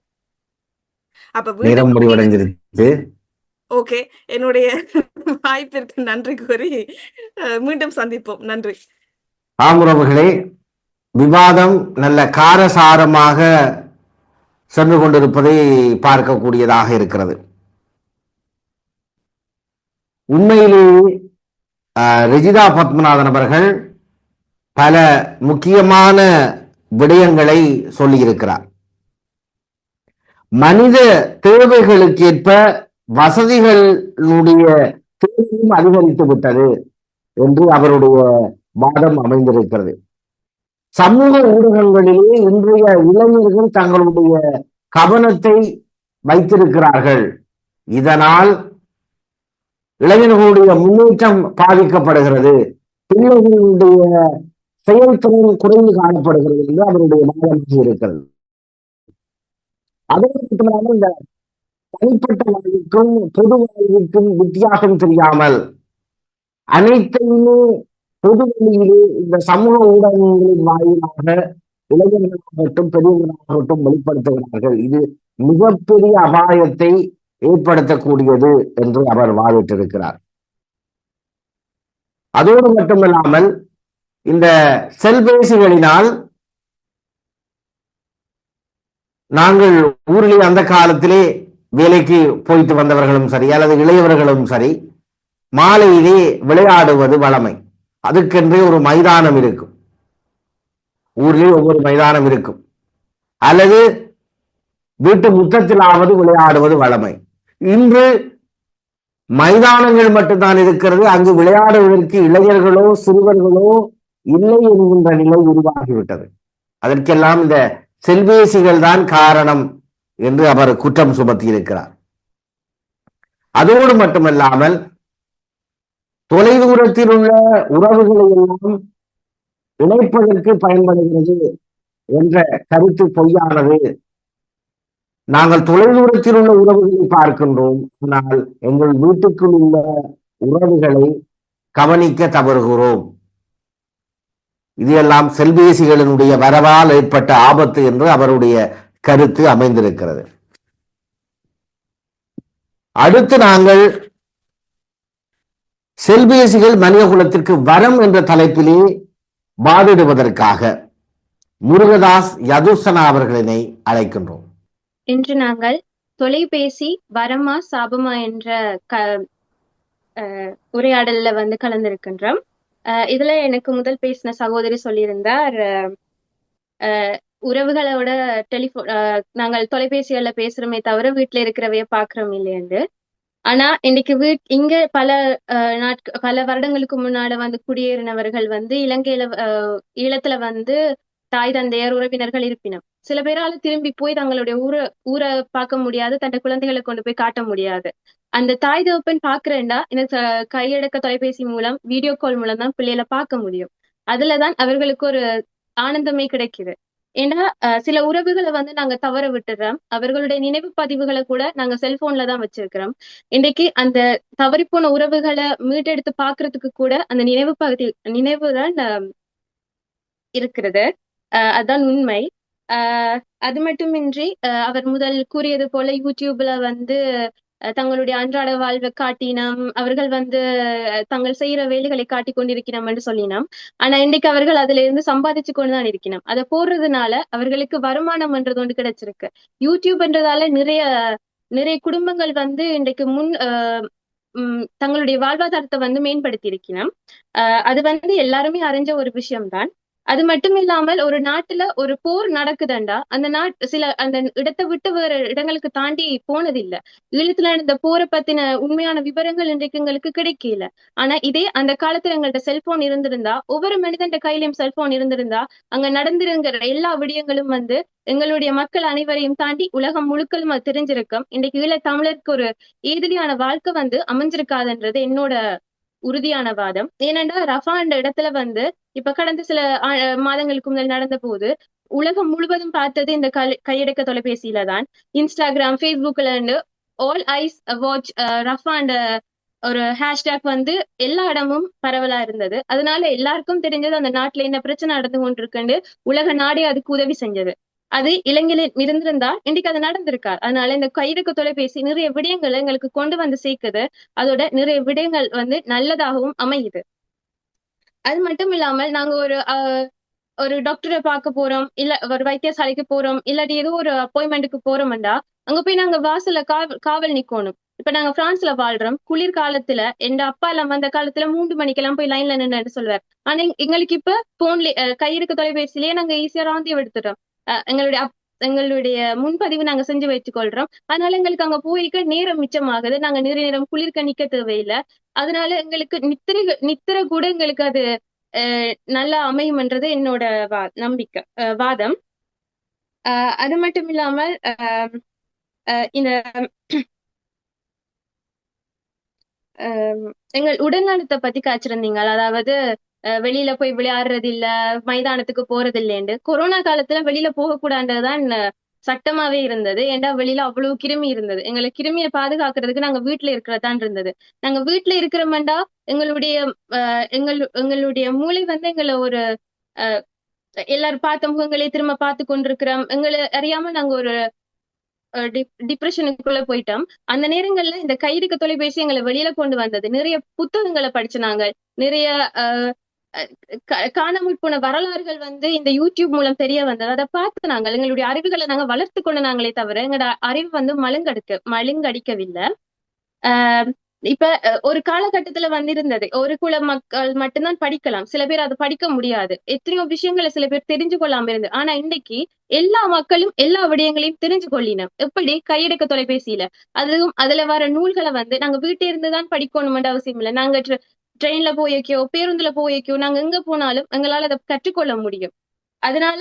அப்ப நேரம் முடிவடைஞ்சிருச்சு. ஓகே, என்னுடைய வாய்ப்பிற்கு நன்றி கூறி மீண்டும் சந்திப்போம். நன்றி. ஆமுறவுகளே, விவாதம் நல்ல காரசாரமாக சென்று கொண்டிருப்பதை பார்க்கக்கூடியதாக இருக்கிறது. உண்மையிலேயே ரெஜிதா பத்மநாதன் அவர்கள் பல முக்கியமான விடயங்களை சொல்லியிருக்கிறார். மனித தேவைகளுக்கேற்ப வசதிகளுடைய தேவையும் அதிகரித்து விட்டது என்று அவருடைய வாதம் அமைந்திருக்கிறது. சமூக ஊடகங்களிலே இன்றைய இளைஞர்கள் தங்களுடைய கவனத்தை வைத்திருக்கிறார்கள். இதனால் இளைஞர்களுடைய முன்னேற்றம் பாதிக்கப்படுகிறது, பிள்ளைகளுடைய செயல்திறன் குறைந்து காணப்படுகிறது என்று அவருடைய வாதமாக இருக்கிறது. அதே மட்டுமல்லாமல் இந்த தனிப்பட்ட வாழ்வுக்கும் பொது வாழ்வுக்கும் வித்தியாசம் தெரியாமல் அனைத்தையுமே பொது வழியிலே இந்த சமூக ஊடகங்களின் வாயிலாக இளைஞர்களாகட்டும் பெரியவர்களாகட்டும் வெளிப்படுத்துகிறார்கள். இது மிகப்பெரிய அபாயத்தை ஏற்படுத்தக்கூடியது என்று அவர் வாதிட்டிருக்கிறார். அதோடு மட்டுமல்லாமல் இந்த செல்பேசிகளினால் நாங்கள் ஊரிலே அந்த காலத்திலே வேலைக்கு போயிட்டு வந்தவர்களும் சரி அல்லது இளையவர்களும் சரி மாலையிலே விளையாடுவது வழமை. அதுக்கென்றே ஒரு மைதானம் இருக்கும். ஊரிலே ஒவ்வொரு மைதானம் இருக்கும், அல்லது வீட்டு முற்றத்திலாவது விளையாடுவது வழமை. இன்று மைதானங்கள் மட்டும்தான் இருக்கிறது, அங்கு விளையாடுவதற்கு இளைஞர்களோ சிறுவர்களோ இல்லை என்கின்ற நிலை உருவாகிவிட்டது. அதற்கெல்லாம் இந்த செல்பேசிகள் தான் காரணம் என்று அவர் குற்றம் சுமத்தி இருக்கிறார். அதோடு மட்டுமல்லாமல் தொலைதூரத்தில் உள்ள உறவுகளை எல்லாம் இணைப்பதற்கு பயன்படுகிறது என்ற கருத்து பொய்யானது. நாங்கள் தொலைதூரத்தில் உள்ள உறவுகளை பார்க்கின்றோம், ஆனால் எங்கள் வீட்டுக்குள் உள்ள உறவுகளை கவனிக்க தவறுகிறோம். இதையெல்லாம் செல்பேசிகளினுடைய வரவால் ஏற்பட்ட ஆபத்து என்று அவருடைய கருத்து அமைந்திருக்கிறது. அடுத்து நாங்கள் செல்பேசிகள் மனித குலத்திற்கு வரம் என்ற தலைப்பிலே வாதிடுவதற்காக முருகதாஸ் யதுசனா அவர்களினை அழைக்கின்றோம். இன்று நாங்கள் தொலைபேசி வரமா சாபமா என்ற உரையாடல்ல வந்து கலந்திருக்கின்றோம். இதுல எனக்கு முதல் பேசின சகோதரி சொல்லியிருந்தார், உறவுகளோட நாங்கள் தொலைபேசிகள்ல பேசுறோமே தவிர வீட்டுல இருக்கிறவைய பாக்குறோம் இல்லையண்டு. ஆனா இன்னைக்கு இங்க பல வருடங்களுக்கு முன்னாடி வந்து குடியேறினவர்கள் வந்து இலங்கையில ஈழத்துல வந்து தாய் தந்தையர் உறவினர்கள் இருப்பினும் சில பேரால திரும்பி போய் தங்களுடைய ஊரை பார்க்க முடியாது, தன் குழந்தைகளை கொண்டு போய் காட்ட முடியாது. அந்த தாய் தகப்பன் பாக்குறேன்டா எனக்கு கையடக்க தொலைபேசி மூலம் வீடியோ கால் மூலம் தான் பிள்ளைகளை பார்க்க முடியும். அதுலதான் அவர்களுக்கு ஒரு ஆனந்தமே கிடைக்குது. ஏன்னா சில உறவுகளை வந்து நாங்க தவற விட்டுறோம், அவர்களுடைய நினைவு பதிவுகளை கூட நாங்க செல்போன்ல தான் வச்சிருக்கிறோம். இன்றைக்கு அந்த தவறிப்போன உறவுகளை மீட்டெடுத்து பாக்குறதுக்கு கூட அந்த நினைவுதான் இருக்கிறது. அதுதான் உண்மை. அது மட்டுமின்றி அவர் முதல் கூறியது போல யூடியூப்ல வந்து தங்களுடைய அன்றாட வாழ்வை காட்டினோம், அவர்கள் வந்து தங்கள் செய்யற வேலைகளை காட்டி கொண்டிருக்கிறோம் என்று சொல்லினோம். ஆனா இன்றைக்கு அவர்கள் அதுல இருந்து சம்பாதிச்சு கொண்டுதான் இருக்கணும். அதை போடுறதுனால அவர்களுக்கு வருமானம் என்றது ஒன்று கிடைச்சிருக்கு. யூடியூப்ன்றதால நிறைய குடும்பங்கள் வந்து இன்றைக்கு தங்களுடைய வாழ்வாதாரத்தை வந்து மேம்படுத்தி இருக்கணும். அது வந்து எல்லாருமே அறிஞ்ச ஒரு விஷயம்தான். அது மட்டும் இல்லாமல் ஒரு நாட்டுல ஒரு போர் நடக்குதுண்டா அந்த அந்த இடத்தை விட்டு வேற இடங்களுக்கு தாண்டி போனதில்லை. ஈழத்துல நடந்த போரை பத்தின உண்மையான விவரங்கள் இன்றைக்கு எங்களுக்கு கிடைக்கல. ஆனா இதே அந்த காலத்துல எங்கள்ட்ட செல்போன் இருந்திருந்தா, ஒவ்வொரு மனிதன் கையிலயும் செல்போன் இருந்திருந்தா, அங்க நடந்திருங்கிற எல்லா விடயங்களும் வந்து எங்களுடைய மக்கள் அனைவரையும் தாண்டி உலகம் முழுக்களும் அது தெரிஞ்சிருக்கும். இன்றைக்கு ஈழ தமிழருக்கு ஒரு ஏதிலியான வாழ்க்கை வந்து அமைஞ்சிருக்காதுன்றது என்னோட உறுதியான வாதம். ஏனென்றா ரஃபா என்ற இடத்துல வந்து இப்ப கடந்த சில மாதங்களுக்கு முதல் நடந்த போது உலகம் முழுவதும் பார்த்தது இந்த கையடக்க தொலைபேசியில தான். இன்ஸ்டாகிராம், ஃபேஸ்புக்ல ஆல் ஐஸ் வாட்ச் ரஃபா என்ற ஒரு ஹேஷ்டேக் வந்து எல்லா இடமும் பரவலா இருந்தது. அதனால எல்லாருக்கும் தெரிஞ்சது அந்த நாட்டுல என்ன பிரச்சனை நடந்து கொண்டிருக்குன்னு உலக நாடே அதுக்கு உதவி செஞ்சது. அது இலங்கையில இருந்திருந்தா இன்றைக்கு அது நடந்திருக்காரு. அதனால இந்த கையடக்க தொலைபேசி நிறைய விடயங்களை எங்களுக்கு கொண்டு வந்து சேர்க்குது. அதோட நிறைய விடயங்கள் வந்து நல்லதாகவும் அமையுது. அது மட்டும் இல்லாமல் நாங்க ஒரு டாக்டரை பார்க்க போறோம், இல்ல ஒரு வைத்தியசாலைக்கு போறோம், இல்லாட்டி ஏதோ ஒரு அப்பாயின்மெண்ட்டுக்கு போறோம்டா அங்க போய் நாங்க வாசல்ல காவல் நிக்கணும். இப்ப நாங்க பிரான்ஸ்ல வாழ்றோம். குளிர்காலத்துல எங்க அப்பா எல்லாம் வந்த காலத்துல 3 மணிக்கெல்லாம் போய் லைன்ல நின்று சொல்லுவார். ஆனா எங்களுக்கு இப்ப போன்ல கையெடுக்க தொலைபேசியிலேயே நாங்க ஈஸியா ராந்தி எடுத்துட்டோம். எங்களுடைய முன்பதிவு நாங்க செஞ்சு வச்சுக் கொள்றோம். அதனால எங்களுக்கு அங்க போய்க்க நேரம் மிச்சமாகுது. நாங்க நிறைய நேரம் குளிர்க்க நிக்க தேவையில்லை. அதனால எங்களுக்கு நித்திர கூட எங்களுக்கு அது நல்லா அமையும்ன்றது என்னோட நம்பிக்கை வாதம். அது மட்டும் இல்லாமல் இந்த எங்கள் உடல்நலத்தை பத்தி காய்ச்சிருந்தீங்க. அதாவது வெளியில போய் விளையாடுறது இல்ல, மைதானத்துக்கு போறது இல்லைன்னு. கொரோனா காலத்துல வெளியில போகக்கூடாதுதான் சட்டமாவே இருந்தது. ஏன்டா வெளியில அவ்வளவு கிருமி இருந்தது. எங்களை கிருமியை பாதுகாக்கிறதுக்கு நாங்க வீட்டுல இருக்கிறதான் இருந்தது. நாங்க வீட்டுல இருக்கிறோம்டா எங்களுடைய மூளை வந்து எங்களை ஒரு எல்லாரும் பார்த்த முகங்களே திரும்ப பார்த்து கொண்டிருக்கிறோம். எங்களை அறியாம நாங்க ஒரு டிப்ரெஷனுக்குள்ள போயிட்டோம். அந்த நேரங்கள்ல இந்த கையடக்க தொலைபேசி எங்களை வெளியில கொண்டு வந்தது. நிறைய புத்தகங்களை படிச்சு நாங்கள் நிறைய காணாமல் போன வரலாறுகள் வந்து இந்த யூடியூப் மூலம் தெரிய வந்தது. அதை பார்த்து நாங்கள் எங்களுடைய அறிவுகளை நாங்க வளர்த்து கொண்டு நாங்களே தவிர எங்களோட அறிவு வந்து மழுங்கடிக்கவில்லை. இப்ப ஒரு காலகட்டத்துல வந்திருந்தது ஒரு குல மக்கள் மட்டும்தான் படிக்கலாம், சில பேர் அதை படிக்க முடியாது, எத்தனையோ விஷயங்களை சில பேர் தெரிஞ்சு கொள்ளாம இருந்து. ஆனா இன்னைக்கு எல்லா மக்களும் எல்லா விடயங்களையும் தெரிஞ்சு கொள்ளினோம். எப்படி கையடக்க தொலைபேசியில அதுவும் அதுல வர நூல்களை வந்து நாங்க வீட்டே இருந்துதான் படிக்கணும்னு அவசியம் இல்லை. நாங்க ட்ரெயின்ல போய்க்கோ பேருந்துல போய்க்கோ நாங்க எங்க போனாலும் எங்களால அதை கற்றுக்கொள்ள முடியும். அதனால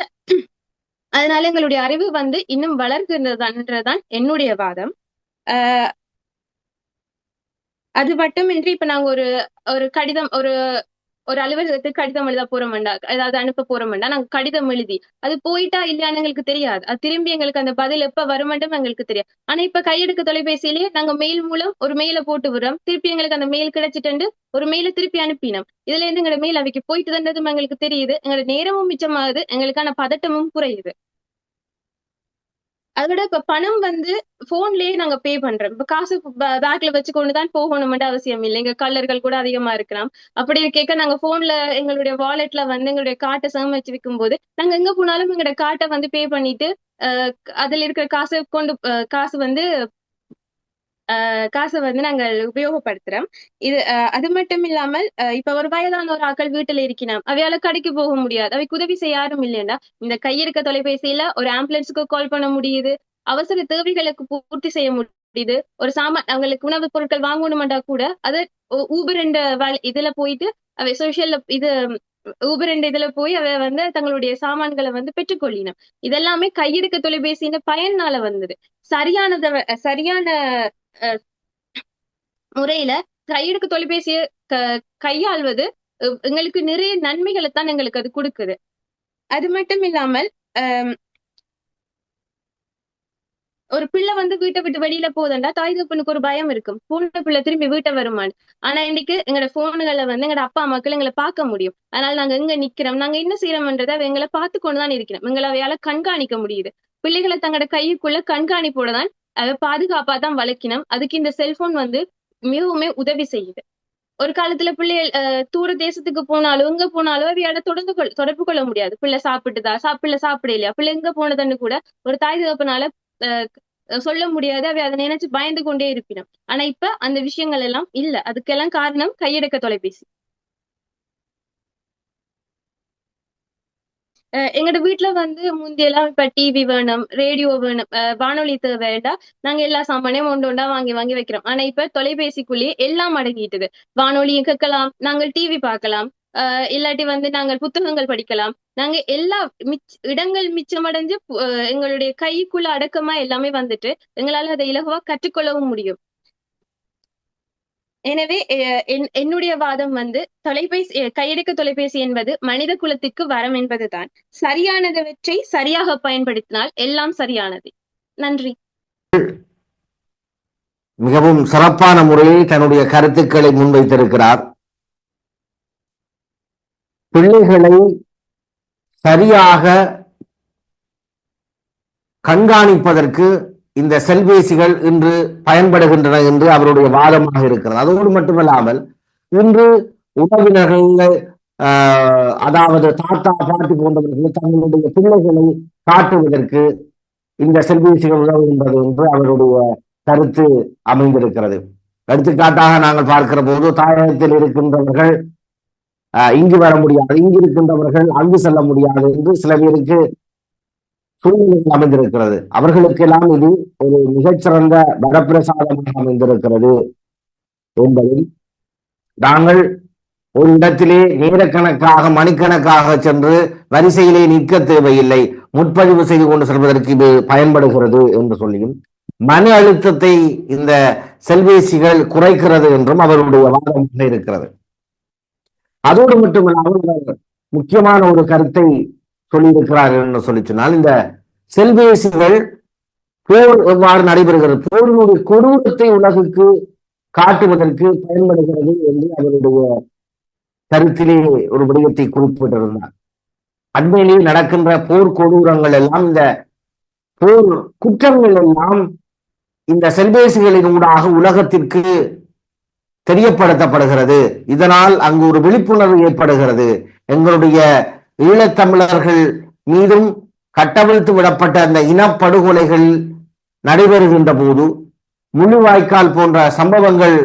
அதனால எங்களுடைய அறிவு வந்து இன்னும் வளர்கின்றதுதான் என்னுடைய வாதம். ஆஹ் அது மட்டுமின்றி இப்ப நாங்க ஒரு ஒரு கடிதம் ஒரு அலுவலகத்துக்கு கடிதம் எழுத போறோம்டா, ஏதாவது அனுப்ப போறோம்டா, நாங்க கடிதம் எழுதி அது போயிட்டா இல்லையான்னு எங்களுக்கு தெரியாது. அது திரும்பி எங்களுக்கு அந்த பதில் எப்ப வருமென்றும் எங்களுக்கு தெரியாது. ஆனா இப்ப கையெடுக்க தொலைபேசியிலேயே நாங்க மெயில் மூலம் ஒரு மெயில போட்டு விடுறோம், திருப்பி எங்களுக்கு அந்த மெயில் கிடைச்சிட்டு ஒரு மெயில திருப்பி அனுப்பினோம். இதுல இருந்து எங்களோட மெயில் அவைக்கு போயிட்டு தந்ததும் எங்களுக்கு தெரியுது, எங்களோட நேரமும் மிச்சமாகுது, எங்களுக்கான பதட்டமும் குறையுது. அதோட இப்ப பணம் வந்து போன்லயே நாங்க பே பண்றோம். இப்ப காசு பேக்ல வச்சு கொண்டுதான் போகணும்னு அவசியம் இல்லை. எங்க கல்லர்கள் கூட அதிகமா இருக்கலாம். அப்படி கேட்க நாங்க போன்ல எங்களுடைய வாலெட்ல வந்து எங்களுடைய கார்ட்டை சேமிச்சு வைக்கும் போது நாங்க எங்க போனாலும் எங்களோட கார்ட்டை வந்து பே பண்ணிட்டு அதுல இருக்கிற காசு வந்து காசை வந்து நாங்கள் உபயோகப்படுத்துறோம். இது அது மட்டும் இல்லாமல் இப்ப ஒரு வயதான ஒரு ஆக்கள் வீட்டுல இருக்கணும், அவையால கடைக்கு போக முடியாது, அவைக்கு உதவி செய்ய யாரும் இல்லைன்னா இந்த கையிருக்க தொலைபேசியில ஒரு ஆம்புலன்ஸுக்கு கால் பண்ண முடியுது, அவசர தேவைகளுக்கு பூர்த்தி செய்ய முடியுது. ஒரு அவங்களுக்கு உணவுப் பொருட்கள் வாங்கணுமெண்டா கூட அது ஊபர் என்ற இதுல போயிட்டு அவை சோசியல் ஊபர் என்ற இதுல போய் அவை வந்து தங்களுடைய சாமான்களை வந்து பெற்றுக்கொள்ளினோம். இதெல்லாமே கையிருக்க தொலைபேசியின் பயனால வந்தது. சரியான முறையில கையெடுக்க தொலைபேசியை கையாள்வது எங்களுக்கு நிறைய நன்மைகளை தான் எங்களுக்கு அது கொடுக்குது. அது மட்டும் இல்லாமல் ஒரு பிள்ளை வந்து வீட்டை விட்டு வெளியில போதண்டா தாய் தகப்பனுக்கு ஒரு பயம் இருக்கும், போன பிள்ளை திரும்பி வீட்டை வருமானு. ஆனா இன்னைக்கு எங்களோட போனுகளை வந்து எங்களோட அப்பா அம்மாக்கள் எங்களை பார்க்க முடியும். அதனால நாங்க எங்க நிக்கிறோம், நாங்க என்ன செய்யறோம்ன்றதை எங்களை பார்த்து கொண்டுதான் இருக்கிறோம். எங்களை அவையால கண்காணிக்க முடியுது. பிள்ளைகளை தங்களோட கைக்குள்ள கண்காணிப்போட தான் அதை பாதுகாப்பா தான் வளர்க்கணும். அதுக்கு இந்த செல்போன் வந்து மிகவுமே உதவி செய்யுது. ஒரு காலத்துல பிள்ளைகள் தூர தேசத்துக்கு போனாலும் எங்க போனாலும் அவையால தொடர்பு கொள்ள முடியாது. பிள்ளை சாப்பிட்டுதா பிள்ளை சாப்பிட இல்லையா, பிள்ளை எங்க போனதுன்னு கூட ஒரு தாய் தகப்பனால சொல்ல முடியாது. அவை அதை நினைச்சு பயந்து கொண்டே இருப்பினோம். ஆனா இப்ப அந்த விஷயங்கள் எல்லாம் இல்ல. அதுக்கெல்லாம் காரணம் கையடக்க தொலைபேசி. எங்களோட வீட்டுல வந்து முந்தியெல்லாம் இப்ப டிவி வேணும், ரேடியோ வேணும், வானொலி வேண்டாம், நாங்க எல்லா சாமானையும் ஒண்டா வாங்கி வாங்கி வைக்கிறோம். ஆனா இப்ப தொலைபேசிக்குள்ளேயே எல்லாம் அடங்கிட்டுது. வானொலியும் கேட்கலாம், நாங்கள் டிவி பார்க்கலாம், இல்லாட்டி வந்து நாங்கள் புத்தகங்கள் படிக்கலாம். நாங்க எல்லா இடங்கள் மிச்சமடைஞ்சு எங்களுடைய கைக்குள்ள அடக்கமா எல்லாமே வந்துட்டு எங்களால அதை இலகுவா கற்றுக்கொள்ளவும் முடியும். எனவே என்னுடைய வாதம் வந்து கையடக்க தொலைபேசி என்பது மனித குலத்திற்கு வரம் என்பதுதான். சரியானதவற்றை சரியாக பயன்படுத்தினால் எல்லாம் சரியானது. நன்றி. மிகவும் சிறப்பான முறையில் தன்னுடைய கருத்துக்களை முன்வைத்திருக்கிறார். பிள்ளைகளை சரியாக கண்காணிப்பதற்கு இந்த செல்பேசிகள் இன்று பயன்படுகின்றன என்று அவருடைய வாதமாக இருக்கிறது. அதோடு மட்டுமல்லாமல் இன்று உறவினர்கள் அதாவது தாத்தா பாட்டி போன்றவர்கள் தங்களுடைய பிள்ளைகளை காட்டுவதற்கு இந்த செல்பேசிகள் உதவுகின்றது என்று அவருடைய கருத்து அமைந்திருக்கிறது. எடுத்துக்காட்டாக நாங்கள் பார்க்கிற போது தாயகத்தில் இருக்கின்றவர்கள் இங்கு வர முடியாது, இங்கு இருக்கின்றவர்கள் அங்கு செல்ல முடியாது என்று சில பேருக்கு சூழ்நிலைகள் அமைந்திருக்கிறது. அவர்களுக்கெல்லாம் இது ஒரு மிகச்சிறந்த வரப்பிரசாதமாக அமைந்திருக்கிறது என்பதில் நாங்கள் ஒரு இடத்திலே நேரக்கணக்காக மணிக்கணக்காக சென்று வரிசையிலே நிற்க தேவையில்லை, முற்பதிவு செய்து கொண்டு செல்வதற்கு இது பயன்படுகிறது என்று சொல்லியும் மன அழுத்தத்தை இந்த செல்பேசிகள் குறைக்கிறது என்றும் அவருடைய வாதமாக இருக்கிறது. அதோடு மட்டுமல்லாமல் முக்கியமான ஒரு கருத்தை சொல்லியிருக்கிறார்கள் என்று சொல்லி சொன்னால், இந்த செல்பேசிகள் போர் எவ்வாறு நடைபெறுகிறது, போரினுடைய கொடூரத்தை உலகுக்கு காட்டுவதற்கு பயன்படுகிறது என்று அவருடைய கருத்திலே ஒரு விடயத்தை குறிப்பிட்டிருந்தார். அண்மையிலே நடக்கின்ற போர் கொடூரங்கள் எல்லாம், இந்த போர் குற்றங்கள் எல்லாம் இந்த செல்பேசிகளின் ஊடாக உலகத்திற்கு தெரியப்படுத்தப்படுகிறது. இதனால் அங்கு ஒரு விழிப்புணர்வு ஏற்படுகிறது. எங்களுடைய ஈழத்தமிழர்கள் மீதும் கட்டவிழ்த்து விடப்பட்ட அந்த இனப்படுகொலைகள் நடைபெறுகின்ற போது, முள்ளிவாய்க்கால் போன்ற சம்பவங்கள்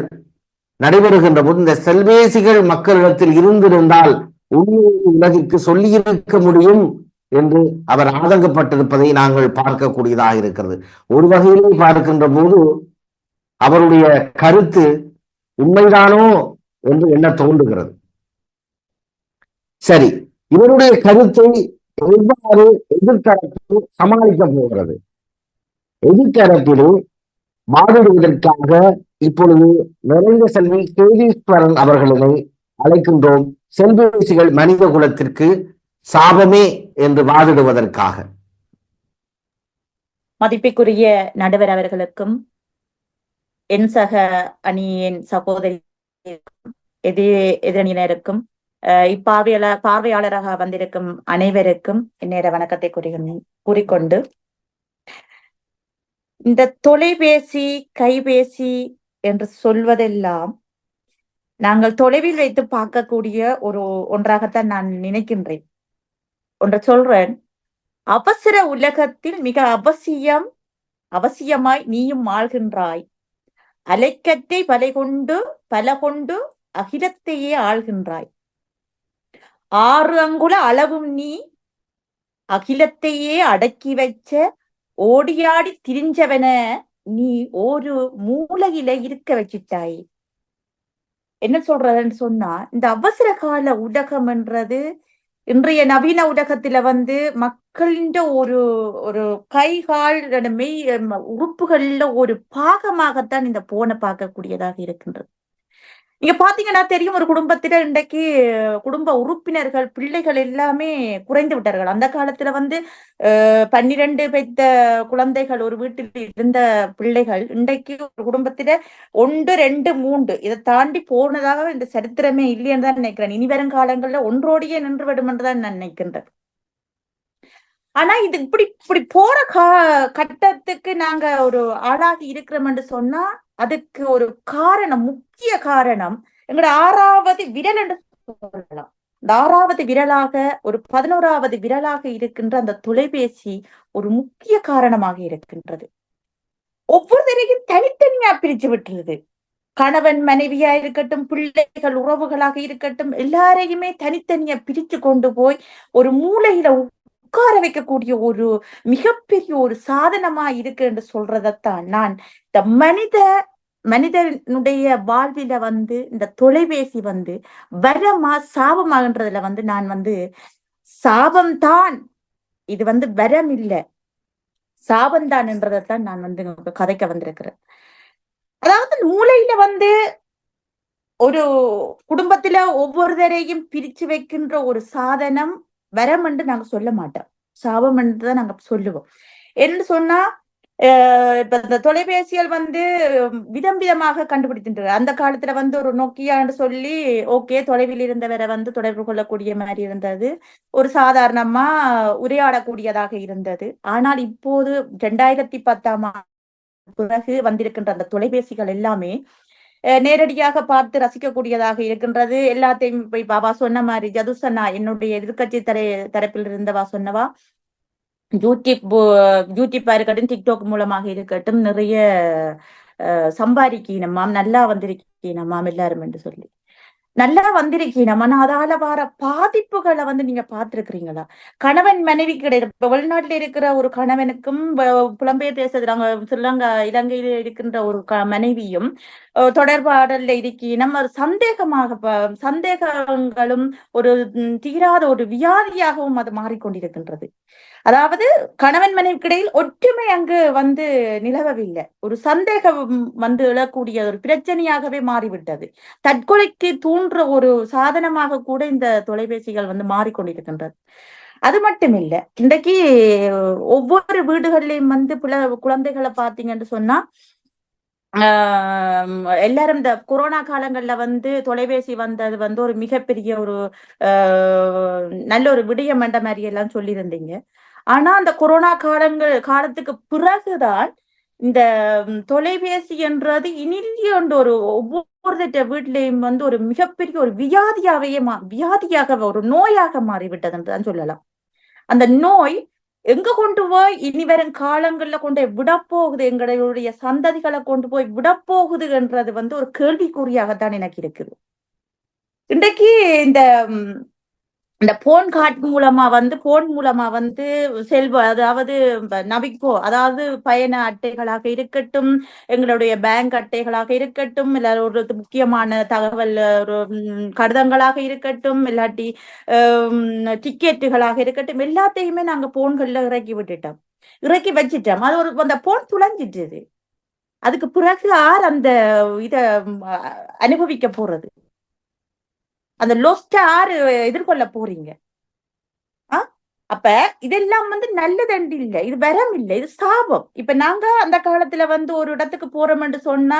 நடைபெறுகின்ற போது இந்த செல்வேசிகள் மக்களிடத்தில் இருந்திருந்தால் உண்மையை உலகிற்கு சொல்லியிருக்க முடியும் என்று அவர் ஆதங்கப்பட்டிருப்பதை நாங்கள் பார்க்கக்கூடியதாக இருக்கிறது. ஒரு வகையிலே பார்க்கின்ற போது அவருடைய கருத்து உண்மைதானோ என்று என்ன தோன்றுகிறது. சரி, இவருடைய கருத்தை எவ்வாறு எதிர்த்தரப்பு சமாளிக்க போகிறது? எதிர்த்தரப்பிலே வாதிடுவதற்காக இப்பொழுது நிறைந்த செல்வி கேதீஸ்வரன் அவர்களை அழைக்கின்றோம். செல்வேசிகள் மனித குலத்திற்கு சாபமே என்று வாதிடுவதற்காக. மதிப்பிற்குரிய நடுவர் அவர்களுக்கும் என் சக அணியின் சகோதரி எதிரணியினருக்கும் பார்வையாளராக வந்திருக்கும் அனைவருக்கும் இந்நேர வணக்கத்தை கூறிக்கொண்டு, இந்த தொலைபேசி கைபேசி என்று சொல்வதெல்லாம் நாங்கள் தொலைவில் வைத்து பார்க்கக்கூடிய ஒன்றாகத்தான் நான் நினைக்கின்றேன். ஒன்று சொல்றேன், அவசர உலகத்தில் மிக அவசியமாய் நீயும் ஆள்கின்றாய். அலைக்கத்தை பல கொண்டு அகிலத்தையே ஆள்கின்றாய். 6 அங்குல அளவும் நீ அகிலத்தையே அடக்கி வச்ச ஓடியாடி திரிஞ்சவன நீ ஒரு மூலையில இருக்க வச்சிட்டாய். என்ன சொல்றதுன்னு சொன்னா, இந்த அவசர கால உலகம் என்றது இன்றைய நவீன உலகத்துல மக்களின் ஒரு கைகால் மெய் உறுப்புகள்ல ஒரு பாகமாகத்தான் இந்த போனை பார்க்கக்கூடியதாக இருக்கின்றது. நீங்க பாத்தீங்கன்னா தெரியும், ஒரு குடும்பத்தில இன்றைக்கு குடும்ப உறுப்பினர்கள் பிள்ளைகள் எல்லாமே குறைந்து விட்டார்கள். அந்த காலத்துல 12 பெத்த குழந்தைகள் ஒரு வீட்டில் இருந்த பிள்ளைகள் இன்றைக்கு ஒரு குடும்பத்தில 1, 2, 3 இதை தாண்டி போனதாக இந்த சரித்திரமே இல்லைன்னு தான் நினைக்கிறேன். இனி வரும் காலங்கள்ல ஒன்றோடையே நின்று விடும் என்றுதான் நான் நினைக்கின்றேன். ஆனா இது இப்படி போற கட்டத்துக்கு நாங்க ஒரு ஆளாகி இருக்கிறோம் என்று சொன்னா அதுக்கு ஒரு காரணம், முக்கிய காரணம் எங்களோட 6வது விரல் என்று சொல்லலாம். இந்த 6வது விரலாக ஒரு 11வது விரலாக இருக்கின்ற அந்த தொலைபேசி ஒரு முக்கிய காரணமாக இருக்கின்றது. ஒவ்வொருத்தரையும் தனித்தனியா பிரிச்சு விட்டுருது. கணவன் மனைவியா இருக்கட்டும், பிள்ளைகள் உறவுகளாக இருக்கட்டும், எல்லாரையுமே தனித்தனியா பிரிச்சு கொண்டு போய் ஒரு மூலையில உட்கார வைக்கக்கூடிய ஒரு மிகப்பெரிய ஒரு சாதனமா இருக்கு என்று சொல்றதைத்தான் நான் இந்த மனிதனுடைய வாழ்வில இந்த தொலைபேசி வரமா சாபமாகன்றதுல நான் சாபம்தான், இது வரம் இல்ல சாபம்தான் என்றதைத்தான் நான் கதைக்க வந்திருக்கிறேன். அதாவது மூளையில ஒரு குடும்பத்துல ஒவ்வொருத்தரையும் பிரிச்சு வைக்கின்ற ஒரு சாதனம் வரம் என்று நாங்க சொல்ல மாட்டோம், சாபம் என்றுதான் நாங்க சொல்லுவோம். என்று சொன்னா இப்ப இந்த தொலைபேசிகள் விதம் விதமாக கண்டுபிடிக்கின்றது. அந்த காலத்துல ஒரு நோக்கியான்னு சொல்லி ஓகே தொலைவில் இருந்தவரை தொடர்பு கொள்ளக்கூடிய மாதிரி இருந்தது, ஒரு சாதாரணமா உரையாடக்கூடியதாக இருந்தது. ஆனால் இப்போது 2010ஆம் பிறகு வந்திருக்கின்ற அந்த தொலைபேசிகள் எல்லாமே நேரடியாக பார்த்து ரசிக்கக்கூடியதாக இருக்கின்றது. எல்லாத்தையும் போய் பாபா சொன்ன மாதிரி ஜதுசன்னா என்னுடைய எதிர்கட்சி தரப்பில் இருந்தவா சொன்னவா, யூடியூப்பா இருக்கட்டும், டிக்டாக் மூலமாக இருக்கட்டும், நிறைய சம்பாதிக்கணுமாம், நல்லா வந்திருக்கீனமாம் எல்லாரும் என்று சொல்லி நல்லா வந்திருக்கீனம். ஆனா அதால வர பாதிப்புகளை நீங்க பார்த்திருக்கிறீங்களா? கணவன் மனைவி கிடையாது. இப்ப வெளிநாட்டுல இருக்கிற ஒரு கணவனுக்கும் புலம்பெயர் தேசத்துல ஸ்ரீலங்கா இலங்கையில இருக்கின்ற ஒரு மனைவியும் தொடர்பாடல்ல இருக்கீனம். ஒரு சந்தேகங்களும் ஒரு தீராத ஒரு வியாதியாகவும் அது மாறிக்கொண்டிருக்கின்றது. அதாவது கணவன் மனைவிக்கிடையில் ஒற்றுமை அங்கு நிலவவில்லை, ஒரு சந்தேகம் எழக்கூடிய ஒரு பிரச்சனையாகவே மாறிவிட்டது. தற்கொலைக்கு தூண்டுற ஒரு சாதனமாக கூட இந்த தொலைபேசிகள் மாறிக்கொண்டிருக்கின்றது. அது மட்டும் இல்ல, இன்றைக்கு ஒவ்வொரு வீடுகள்லயும் குழந்தைகளை பாத்தீங்கன்னு சொன்னா எல்லாரும் இந்த கொரோனா காலங்கள்ல தொலைபேசி வந்தது ஒரு மிகப்பெரிய ஒரு நல்ல ஒரு விடயம் என்ற மாதிரி எல்லாம் சொல்லியிருந்தீங்க. ஆனா அந்த கொரோனா காலத்துக்கு பிறகுதான் இந்த தொலைபேசி என்றது இனிலியொன்று ஒரு ஒவ்வொரு வீட்டிலையும் ஒரு மிகப்பெரிய ஒரு வியாதியாக ஒரு நோயாக மாறிவிட்டது என்றுதான் சொல்லலாம். அந்த நோய் எங்க கொண்டு போய் இனி வரும் காலங்கள்ல கொண்டு போய் விடப்போகுது, எங்களுடைய சந்ததிகளை கொண்டு போய் விடப்போகுதுன்றது ஒரு கேள்விக்குறியாகத்தான் எனக்கு இருக்குது. இன்றைக்கு இந்த இந்த போன் கார்டு மூலமா செல்வ, அதாவது நபிக்கோ, அதாவது பயண அட்டைகளாக இருக்கட்டும், எங்களுடைய பேங்க் அட்டைகளாக இருக்கட்டும், இல்ல ஒரு முக்கியமான தகவல் ஒரு கடிதங்களாக இருக்கட்டும், இல்லாட்டி டிக்கெட்டுகளாக இருக்கட்டும், எல்லாத்தையுமே நாங்க போன்கள்ல இறக்கி வச்சிட்டோம். அது அந்த போன் துளைஞ்சிட்டு அதுக்கு பிறகு யார் அந்த இத அனுபவிக்க போறது? அந்த லொஸ்ட யாரு எதிர்கொள்ள போறீங்க? அப்ப இதெல்லாம் நல்லதண்டு இல்லை, இது வரம் இல்லை, இது சாபம். இப்ப நாங்க அந்த காலத்துல ஒரு இடத்துக்கு போறோம்னு சொன்னா,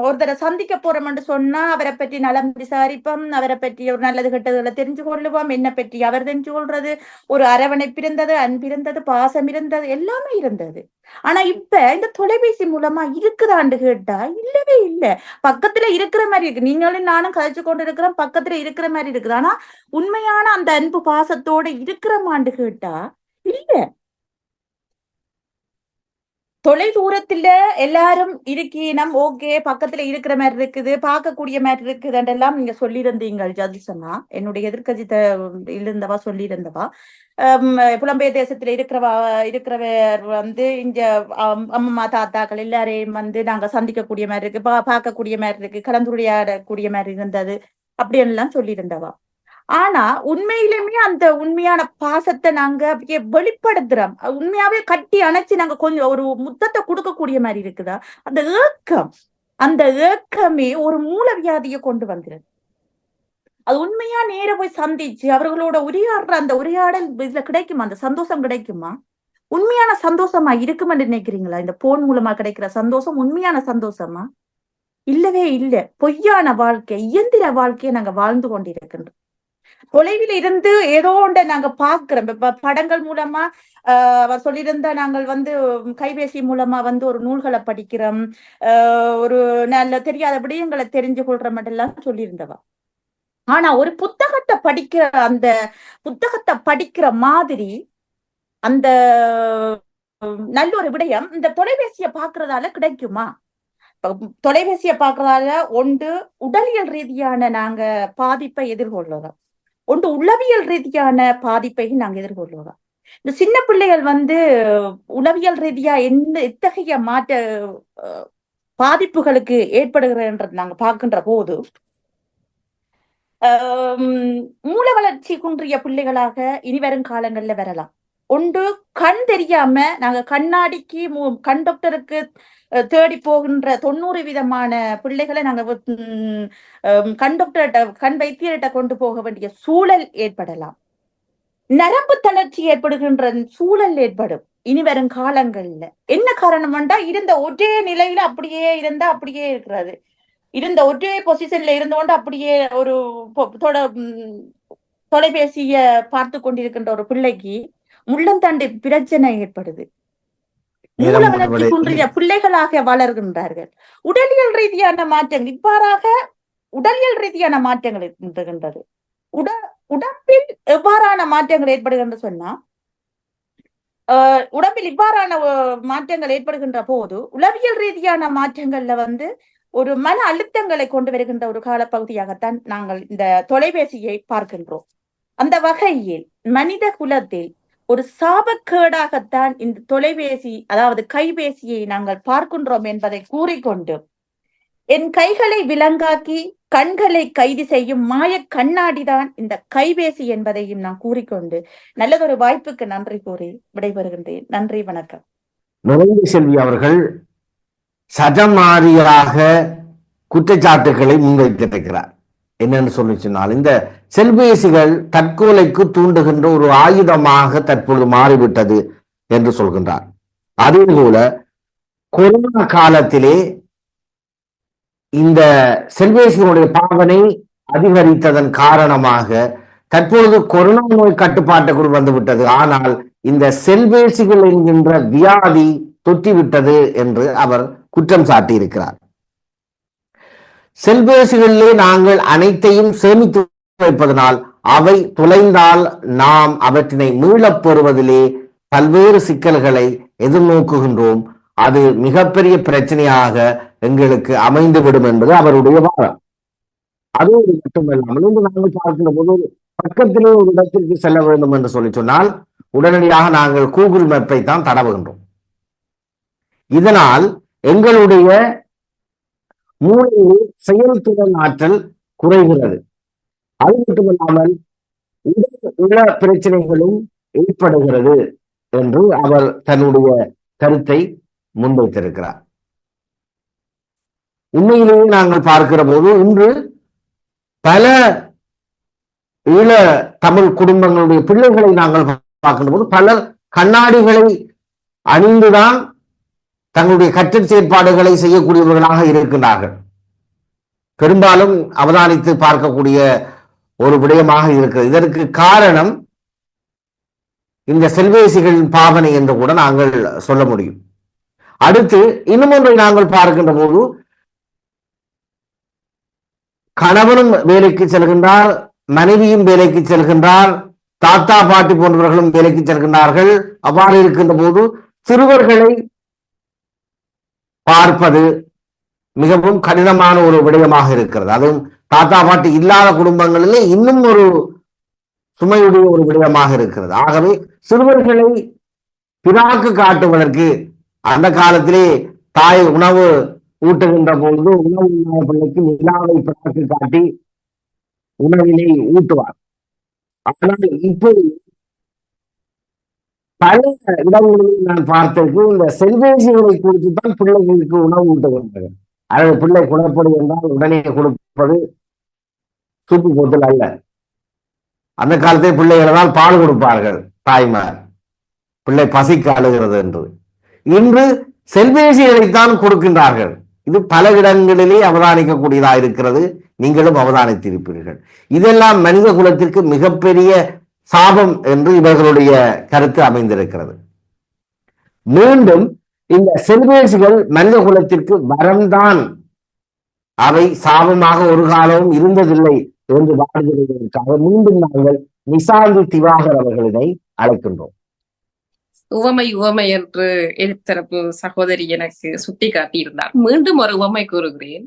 ஒருத்தரை சந்திக்க போறோம்னு சொன்னா அவரை பற்றி நலம் விசாரிப்போம், அவரை பற்றி ஒரு நல்லது கெட்டதுகளை தெரிஞ்சு கொள்ளுவோம், என்ன பற்றி அவர் தெரிஞ்சு கொள்றது, ஒரு அரவணைப்பு இருந்தது, அன்பு இருந்தது, பாசம் இருந்தது, எல்லாமே இருந்தது. ஆனா இப்ப இந்த தொலைபேசி மூலமா இருக்குதான்னு கேட்டா இல்லவே இல்லை. பக்கத்துல இருக்கிற மாதிரி இருக்கு, நீங்களும் நானும் கதைச்சு கொண்டு இருக்கிறோம், பக்கத்துல இருக்கிற மாதிரி இருக்குது. ஆனா உண்மையான அந்த அன்பு பாசத்தோட இருக்கிறமான்னு கேட்டா இல்ல. தொலை தூரத்துல எல்லாரும் இருக்கீனம், ஓகே, பக்கத்துல இருக்கிற மாதிரி இருக்குது, பார்க்கக்கூடிய மாதிரி இருக்குதுன்றெல்லாம் நீங்க சொல்லியிருந்தீங்க ஜதிசனா, என்னுடைய எதிர்கட்சித்த இருந்தவா சொல்லியிருந்தவா. புலம்பெயர் தேசத்துல இருக்கிறவர் இங்க அம்மா தாத்தாக்கள் எல்லாரையும் நாங்க சந்திக்கக்கூடிய மாதிரி இருக்கு, பார்க்கக்கூடிய மாதிரி இருக்கு, கலந்துரையாடக்கூடிய மாதிரி இருந்தது அப்படின்னுலாம் சொல்லியிருந்தவா. ஆனா உண்மையிலுமே அந்த உண்மையான பாசத்தை நாங்க அப்படியே வெளிப்படுத்துறோம், உண்மையாவே கட்டி அணைச்சு நாங்க கொஞ்சம் ஒரு முத்தத்தை கொடுக்கக்கூடிய மாதிரி இருக்குதா? அந்த ஏக்கமே ஒரு மூலவியாதியை கொண்டு வந்துருது. அது உண்மையா நேர போய் சந்திச்சு அவர்களோட உரையாடுற அந்த உரையாடல் இதுல கிடைக்குமா? அந்த சந்தோஷம் கிடைக்குமா? உண்மையான சந்தோஷமா இருக்குமென்னு நினைக்கிறீங்களா? இந்த போன் மூலமா கிடைக்கிற சந்தோஷம் உண்மையான சந்தோஷமா? இல்லவே இல்லை. பொய்யான வாழ்க்கை, இயந்திர வாழ்க்கையை நாங்க வாழ்ந்து கொண்டிருக்கின்றோம். தொலைவில் இருந்து ஏதோ ஒன்றை நாங்க பாக்குறோம். இப்ப படங்கள் மூலமா அவர் சொல்லியிருந்தா நாங்கள் கைபேசி மூலமா ஒரு நூல்களை படிக்கிறோம், ஒரு நல்ல தெரியாத விடயங்களை தெரிஞ்சு கொள்ற மட்டும் சொல்லியிருந்தவா. ஆனா ஒரு புத்தகத்தை படிக்கிற மாதிரி அந்த நல்ல ஒரு விடயம் இந்த தொலைபேசியை பாக்குறதால கிடைக்குமா? தொலைபேசியை பாக்குறதால ஒன்று உடலியல் ரீதியான நாங்க பாதிப்பை எதிர்கொள்றோம், ஒன்று உளவியல் ரீதியான பாதிப்பை நாங்க எதிர்கொள்வோம். இந்த சின்ன பிள்ளைகள் உளவியல் ரீதியா எத்தகைய மாற்ற பாதிப்புகளுக்கு ஏற்படுகிறது நாங்க பார்க்கின்ற போது, மூல வளர்ச்சி குன்றிய பிள்ளைகளாக இனி வரும் காலங்கள்ல வரலாம். ஒன்று கண் தெரியாம நாங்க கண்ணாடிக்கு கண் டாக்டருக்கு தேடி போகின்ற 90% பிள்ளைகளை நாங்க கண் டாக்டர்கிட்ட, கண் வைத்தியர்கிட்ட கொண்டு போக வேண்டிய சூழல் ஏற்படலாம். நரம்பு தளர்ச்சி ஏற்படுகின்ற சூழல் ஏற்படும் இனி வரும் காலங்கள்ல. என்ன காரணம் வேண்டா, இருந்த ஒரே நிலையில அப்படியே இருந்தா அப்படியே இருக்கிறது, இருந்த ஒரே பொசிஷன்ல இருந்தோண்டு அப்படியே ஒரு தொலைபேசிய பார்த்து கொண்டிருக்கின்ற ஒரு பிள்ளைக்கு முள்ளந்தாண்டி பிரச்சனை ஏற்படுது. மூல வளர்ச்சி குன்றிய பிள்ளைகளாக வளர்கின்றார்கள். உடலியல் ரீதியான மாற்றங்கள் இவ்வாறாக உடலியல் ரீதியான மாற்றங்கள் இருக்கின்றது. உடம்பில் எவ்வாறான மாற்றங்கள் ஏற்படுகின்ற சொன்னா, உடம்பில் இவ்வாறான மாற்றங்கள் ஏற்படுகின்ற போது உளவியல் ரீதியான மாற்றங்கள்ல ஒரு மன அழுத்தங்களை கொண்டு வருகின்ற ஒரு காலப்பகுதியாகத்தான் நாங்கள் இந்த தொலைபேசியை பார்க்கின்றோம். அந்த வகையில் மனித குலத்தில் ஒரு சாபக்கேடாகத்தான் இந்த தொலைபேசி, அதாவது கைபேசியை நாங்கள் பார்க்கின்றோம் என்பதை கூறிக்கொண்டு, என் கைகளை விலங்காக்கி கண்களை கைது செய்யும் மாய கண்ணாடிதான் இந்த கைபேசி என்பதையும் நான் கூறிக்கொண்டு நல்லதொரு வாய்ப்புக்கு நன்றி கூறி விடைபெறுகின்றேன். நன்றி, வணக்கம். நுழைந்த செல்வி அவர்கள் சதமாரியாக குற்றச்சாட்டுகளை முன்வைத்திருக்கிறார். என்னன்னு சொன்னால், இந்த செல்பேசிகள் தற்கொலைக்கு தூண்டுகின்ற ஒரு ஆயுதமாக தற்பொழுது மாறிவிட்டது என்று சொல்கின்றார். அதே போல கொரோனா காலத்திலே இந்த செல்பேசிகளுடைய பாவனை அதிகரித்ததன் காரணமாக தற்பொழுது கொரோனா நோய் கட்டுப்பாட்டுக்குள் வந்துவிட்டது. ஆனால் இந்த செல்பேசிகள் என்கின்ற வியாதி தொற்றிவிட்டது என்று அவர் குற்றம் சாட்டியிருக்கிறார். செல்பேசிகளிலே நாங்கள் அனைத்தையும் சேமித்து வைப்பதனால் அவை தொலைந்தால் நாம் அவற்றினை மீளப் பெறுவதிலே பல்வேறு சிக்கல்களை எதிர்நோக்குகின்றோம். அது மிகப்பெரிய பிரச்சனையாக எங்களுக்கு அமைந்துவிடும் என்பது அவருடைய வாதம். அதோடு மட்டுமல்லாமல் இன்று நாங்கள் பார்க்கின்ற போது பக்கத்திலே ஒரு இடத்திற்கு செல்ல வேண்டும் என்று சொன்னால் உடனடியாக நாங்கள் கூகுள் மேப்பை தான் தடவுகின்றோம். இதனால் எங்களுடைய மூளையில் செயல்திறன் ஆற்றல் குறைகிறது. அது மட்டுமல்லாமல் உள்ள பிரச்சனைகளும் ஏற்படுகிறது என்று அவர் தன்னுடைய கருத்தை முன்வைத்திருக்கிறார். உண்மையிலேயே நாங்கள் பார்க்கிற போது இன்று பல ஈழ தமிழ் குடும்பங்களுடைய பிள்ளைகளை நாங்கள் பார்க்கின்ற போது பலர் கண்ணாடிகளை அணிந்துதான் தங்களுடைய கற்றல் செயற்பாடுகளை செய்யக்கூடியவர்களாக இருக்கின்றார்கள். பெரும்பாலும் அவதானித்து பார்க்கக்கூடிய ஒரு விடயமாக இருக்கிறது. இதற்கு காரணம் இந்த செல்வேசிகளின் பாவனை என்று கூட நாங்கள் சொல்ல முடியும். அடுத்து இன்னும் ஒன்றை நாங்கள் பார்க்கின்ற போது கணவனும் வேலைக்கு செல்கின்றார், மனைவியும் வேலைக்கு செல்கின்றார், தாத்தா பாட்டி போன்றவர்களும் வேலைக்கு செல்கின்றார்கள். அவ்வாறு இருக்கின்ற போது சிறுவர்களை பார்ப்பது மிகவும் கடினமான ஒரு விடயமாக இருக்கிறது. அதுவும் தாத்தா பாட்டி இல்லாத குடும்பங்களிலே இன்னும் ஒரு சுமையுடைய ஒரு விடயமாக இருக்கிறது. ஆகவே சிறுவர்களை பிராக்கு காட்டுவதற்கு அந்த காலத்திலே தாய் உணவு ஊட்டுகின்ற பொழுது உணவு இல்லாத பிள்ளைக்கு நிலாவை பிராக்கு காட்டி உணவினை ஊட்டுவார். ஆனால் இப்போது பல இடங்களில் நான் பார்த்ததுக்கு இந்த செல்வேசிகளை குறித்து தான் பிள்ளைகளுக்கு உணவு ஊட்டுகிறார்கள். அதாவது பிள்ளை குழப்படி என்றால் உடனே கொடுப்பது சூப்பு போத்தல் அல்ல. அந்த காலத்தில் பிள்ளைகளை தான் பால் கொடுப்பார்கள் தாய்மார், பிள்ளை பசிக்கு அழுகிறது என்று. இன்று செல்வேசிகளைத்தான் கொடுக்கின்றார்கள். இது பல இடங்களிலே அவதானிக்கக்கூடியதாக இருக்கிறது. நீங்களும் அவதானித்திருப்பீர்கள். இதெல்லாம் மனித குலத்திற்கு மிகப்பெரிய சாபம் என்று இவர்களுடைய கருத்து அமைந்திருக்கிறது. மீண்டும் இந்த செல்வேசிகள் மனித குலத்திற்கு வரம்தான், அவை சாபமாக ஒரு காலமும் இருந்ததில்லை என்று வாழ்வதற்காக மீண்டும் நாங்கள் நிசாந்தி திவாகர் அவர்களினை அழைக்கின்றோம். உவமை என்று எழுத்தரப்பு சகோதரி எனக்கு சுட்டி காட்டியிருந்தார். மீண்டும் ஒரு உவமை கூறுகிறேன்.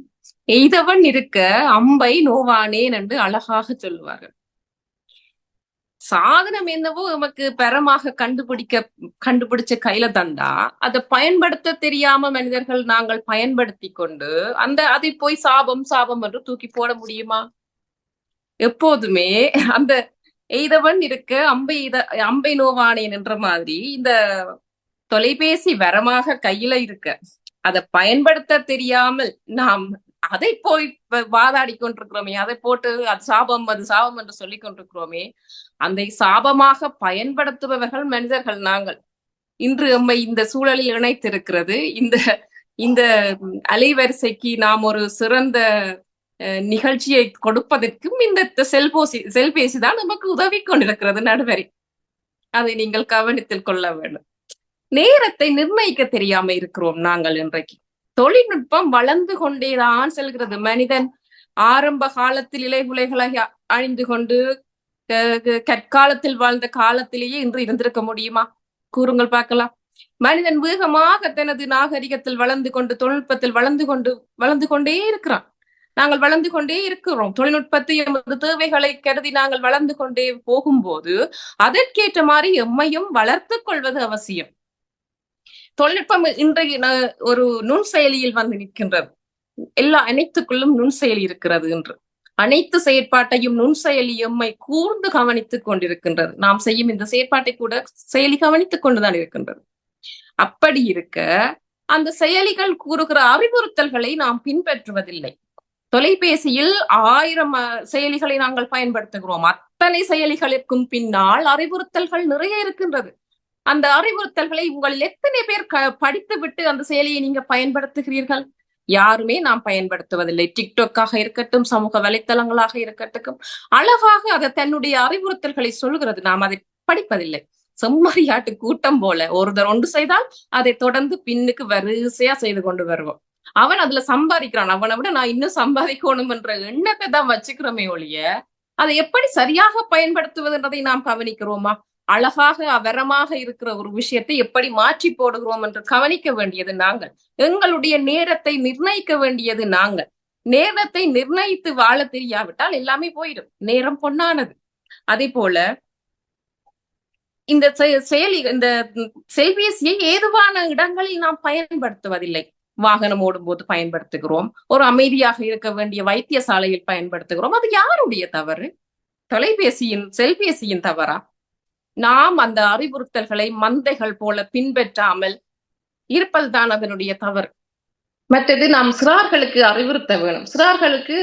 எய்தவன் இருக்க அம்பை நோவானேன் என்று அழகாக சொல்லுவார்கள். சாதனம் என்னவோ நமக்கு பெறமாக கண்டுபிடிச்ச கையில தந்தா அதை பயன்படுத்த தெரியாம மனிதர்கள் நாங்கள் பயன்படுத்தி கொண்டு அதை போய் சாபம் என்று தூக்கி போட முடியுமா? எப்போதுமே அந்த எய்தவன் இருக்க அம்பை நோவானேன் என்ற மாதிரி இந்த தொலைபேசி வரமாக கையில இருக்க அதை பயன்படுத்த தெரியாமல் நாம் அதை போய் வாதாடி கொண்டிருக்கிறோமே, அதை போட்டு அது சாபம் என்று சொல்லிக் கொண்டிருக்கிறோமே. அந்த சாபமாக பயன்படுத்துபவர்கள் மனிதர்கள் நாங்கள். இன்று எம்மை இந்த சூழலில் இணைத்திருக்கிறது இந்த அலைவரிசைக்கு நாம் ஒரு சிறந்த நிகழ்ச்சியை கொடுப்பதற்கும் இந்த செல்பேசி தான் நமக்கு உதவி கொண்டிருக்கிறது நடுவரை. அதை நீங்கள் கவனத்தில் கொள்ள வேண்டும். நேரத்தை நிர்ணயிக்க தெரியாம இருக்கிறோம் நாங்கள் இன்றைக்கு. தொழில்நுட்பம் வளர்ந்து கொண்டேதான் செல்கிறது. மனிதன் ஆரம்ப காலத்தில் இலைகுலைகளை அழிந்து கொண்டு கற்காலத்தில் வாழ்ந்த காலத்திலேயே இன்று இருந்திருக்க முடியுமா? கூறுங்கள் பார்க்கலாம். மனிதன் வேகமாக தனது நாகரிகத்தில் வளர்ந்து கொண்டு தொழில்நுட்பத்தில் வளர்ந்து கொண்டே இருக்கிறான். நாங்கள் வளர்ந்து கொண்டே இருக்கிறோம். தொழில்நுட்பத்தை எமது தேவைகளை கருதி நாங்கள் வளர்ந்து கொண்டே போகும்போது அதற்கேற்ற மாதிரி எம்மையும் வளர்த்து கொள்வது அவசியம். தொழில்நுட்பம் இன்றைய ஒரு நுண் செயலியில் வந்து நிற்கின்றது. அனைத்துக்குள்ளும் நுண் செயலி இருக்கிறது என்று. அனைத்து செயற்பாட்டையும் நுண் செயலி எம்மை கூர்ந்து கவனித்துக் கொண்டிருக்கின்றது. நாம் செய்யும் இந்த செயற்பாட்டை கூட செயலி கவனித்துக் கொண்டுதான் இருக்கின்றது. அப்படி இருக்க அந்த செயலிகள் கூறுகிற அறிவுறுத்தல்களை நாம் பின்பற்றுவதில்லை. தொலைபேசியில் 1000 செயலிகளை நாங்கள் பயன்படுத்துகிறோம். அத்தனை செயலிகளுக்கும் பின்னால் அறிவுறுத்தல்கள் நிறைய இருக்கின்றது. அந்த அறிவுறுத்தல்களை உங்களில் எத்தனை பேர் படித்து விட்டு அந்த செயலியை நீங்க பயன்படுத்துகிறீர்கள்? யாருமே நாம் பயன்படுத்துவதில்லை. டிக்டாக்காக இருக்கட்டும், சமூக வலைத்தளங்களாக இருக்கட்டும், அழகாக அதை தன்னுடைய அறிவுறுத்தல்களை சொல்கிறது. நாம் அதை படிப்பதில்லை. செம்மறியாட்டு கூட்டம் போல ஒருத்தர் ஒன்று செய்தால் அதை தொடர்ந்து பின்னுக்கு வரிசையா செய்து கொண்டு வருவோம். அவன் அதுல சம்பாதிக்கிறான், அவனை விட நான் இன்னும் சம்பாதிக்கணும் என்ற எண்ணத்தை தான் வச்சுக்கிறோமே ஒழிய அதை எப்படி சரியாக பயன்படுத்துவது என்பதை நாம் கவனிக்கிறோமா? அழகாக அவரமாக இருக்கிற ஒரு விஷயத்தை எப்படி மாற்றி போடுகிறோம் என்று கவனிக்க வேண்டியது நாங்கள். எங்களுடைய நேரத்தை நிர்ணயிக்க வேண்டியது நாங்கள். நேரத்தை நிர்ணயித்து வாழ தெரியாவிட்டால் எல்லாமே போயிடும். நேரம் பொன்னானது. அதே போல இந்த இந்த செல்பேசியை ஏதுவான இடங்களில் நாம் பயன்படுத்துவதில்லை. வாகனம் ஓடும் போது பயன்படுத்துகிறோம், ஒரு அமைதியாக இருக்க வேண்டிய வைத்தியசாலையில் பயன்படுத்துகிறோம். அது யாருடைய தவறு? செல்பேசியின் தவறா? நாம் அந்த அறிவுறுத்தல்களை மந்தைகள் போல பின்பற்றாமல் இருப்பதுதான் அதனுடைய தவறு. மற்றது நாம் சிறார்களுக்கு அறிவுறுத்த வேணும். சிறார்களுக்கு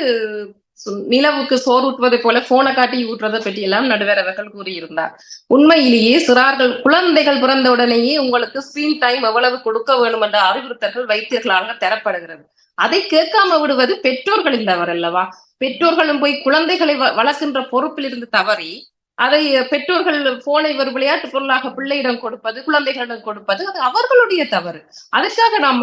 நிலவுக்கு சோறு ஊட்டுவதை போல போனை காட்டி ஊட்டுறதை பற்றி எல்லாம் நடுவர் அவர்கள் கூறியிருந்தார். உண்மையிலேயே சிறார்கள் குழந்தைகள் பிறந்த உடனேயே உங்களுக்கு ஸ்கிரீன் டைம் எவ்வளவு கொடுக்க வேண்டும் என்ற அறிவுறுத்தல்கள் வைத்தியர்களாக தரப்படுகிறது. அதை கேட்காம விடுவது பெற்றோர்களின் தவறு அல்லவா? பெற்றோர்களும் போய் குழந்தைகளை வளர்க்கின்ற பொறுப்பில் இருந்து தவறி அதை பெற்றோர்கள் போனை ஒரு விளையாட்டு பொருளாக பிள்ளையிடம் கொடுப்பது, குழந்தைகளிடம் கொடுப்பது, அது அவர்களுடைய தவறு. அதற்காக நாம்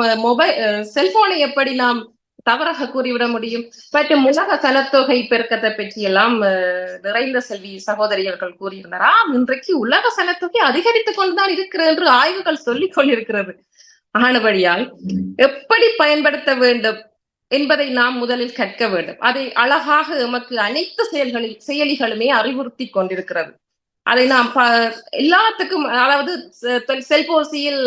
செல்போனை எப்படி நாம் தவறாக கூறிவிட முடியும்? மற்றும் உலக சனத்தொகை பெருக்கத்தை பற்றி எல்லாம் நிறைந்த செல்வி சகோதரியர்கள் கூறியிருந்தாரா? இன்றைக்கு உலக சனத்தொகை அதிகரித்துக் கொண்டுதான் இருக்கிறது என்று ஆய்வுகள் சொல்லிக் கொண்டிருக்கிறது. ஆனபடியால் எப்படி பயன்படுத்த வேண்டும் என்பதை நாம் முதலில் கற்க வேண்டும். அதை அழகாக எமக்கு அனைத்து செயலிகளுமே அறிவுறுத்தி கொண்டிருக்கிறது. அதை நாம் எல்லாத்துக்கும், அதாவது செல்போசியில்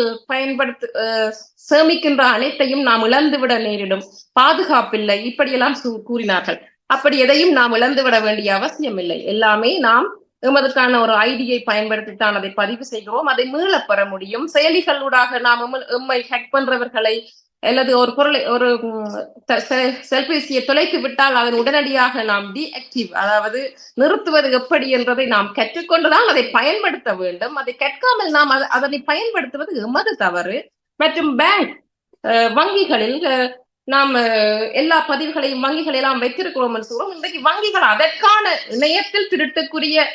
சேமிக்கின்ற அனைத்தையும் நாம் இழந்துவிட நேரிடும், பாதுகாப்பில்லை, இப்படியெல்லாம் கூறினார்கள். அப்படி எதையும் நாம் இழந்துவிட வேண்டிய அவசியம் இல்லை. எல்லாமே நாம் எமதுக்கான ஒரு ஐடியை பயன்படுத்தித்தான் அதை பதிவு செய்கிறோம். அதை மீள பெற முடியும். செயலிகளூடாக நாம் எம்மை ஹேக் பண்றவர்களை அல்லது ஒரு பொருளை, ஒரு செல்பேசியை தொலைத்து விட்டால் அதன் உடனடியாக நாம் டீஆக்டிவ், அதாவது நிறுத்துவது எப்படி என்பதை நாம் கற்றுக்கொண்டுதான் அதை பயன்படுத்த வேண்டும். அதை கற்காமல் நாம் அதனை பயன்படுத்துவது எமது தவறு. மற்றும் பேங்க், வங்கிகளில் நாம் எல்லா பதிவுகளையும் வங்கிகள் எல்லாம் வைத்திருக்கிறோம் என்று சொல்றோம். இன்றைக்கு வங்கிகள் அதற்கான இணையத்தில் திருட்டுக்குரிய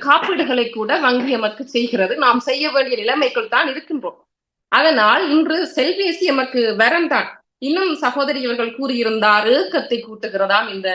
காப்பீடுகளை கூட வங்கி எமக்கு செய்கிறது. நாம் செய்ய வேண்டிய நிலைமைக்குள் தான் இருக்கின்றோம். அதனால் இன்று செல்பேசி எமக்கு வரம்தான். இன்னும் சகோதரி அவர்கள் கூறியிருந்தார், ஏக்கத்தை கூட்டுகிறதாம் இந்த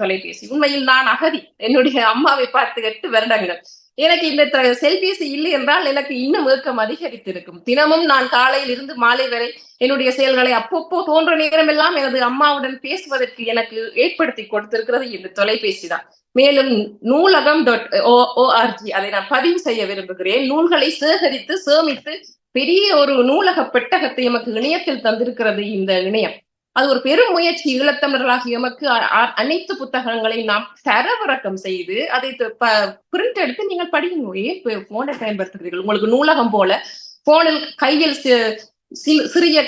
தொலைபேசி. உண்மையில் நான் அகதி. என்னுடைய அம்மாவை பார்த்து 8 வருடங்கள். எனக்கு இந்த செல்பேசி இல்லை என்றால் எனக்கு இன்னும் ஏக்கம் அதிகரித்திருக்கும். தினமும் நான் காலையில் இருந்து மாலை வரை என்னுடைய செயல்களை அப்பப்போ தோன்ற நேரம் எல்லாம் எனது அம்மாவுடன் பேசுவதற்கு எனக்கு ஏற்படுத்தி கொடுத்திருக்கிறது இந்த தொலைபேசி தான். மேலும் நூலகம்.org அதை நான் பதிவு செய்ய விரும்புகிறேன். நூல்களை சேகரித்து சேமித்து பெரிய ஒரு நூலக பெட்டகத்தை எமக்கு இணையத்தில் தந்திருக்கிறது இந்த இணையம். அது ஒரு பெரும் முயற்சி. ஈழத்தமிழர்களாக எமக்கு அனைத்து புத்தகங்களையும் நாம் தரவிறக்கம் செய்து அதை பிரிண்ட் எடுத்து நீங்கள் படிக்கணும். போனை பயன்படுத்துகிறீர்கள். உங்களுக்கு நூலகம் போல போனில் கையில் சிறிய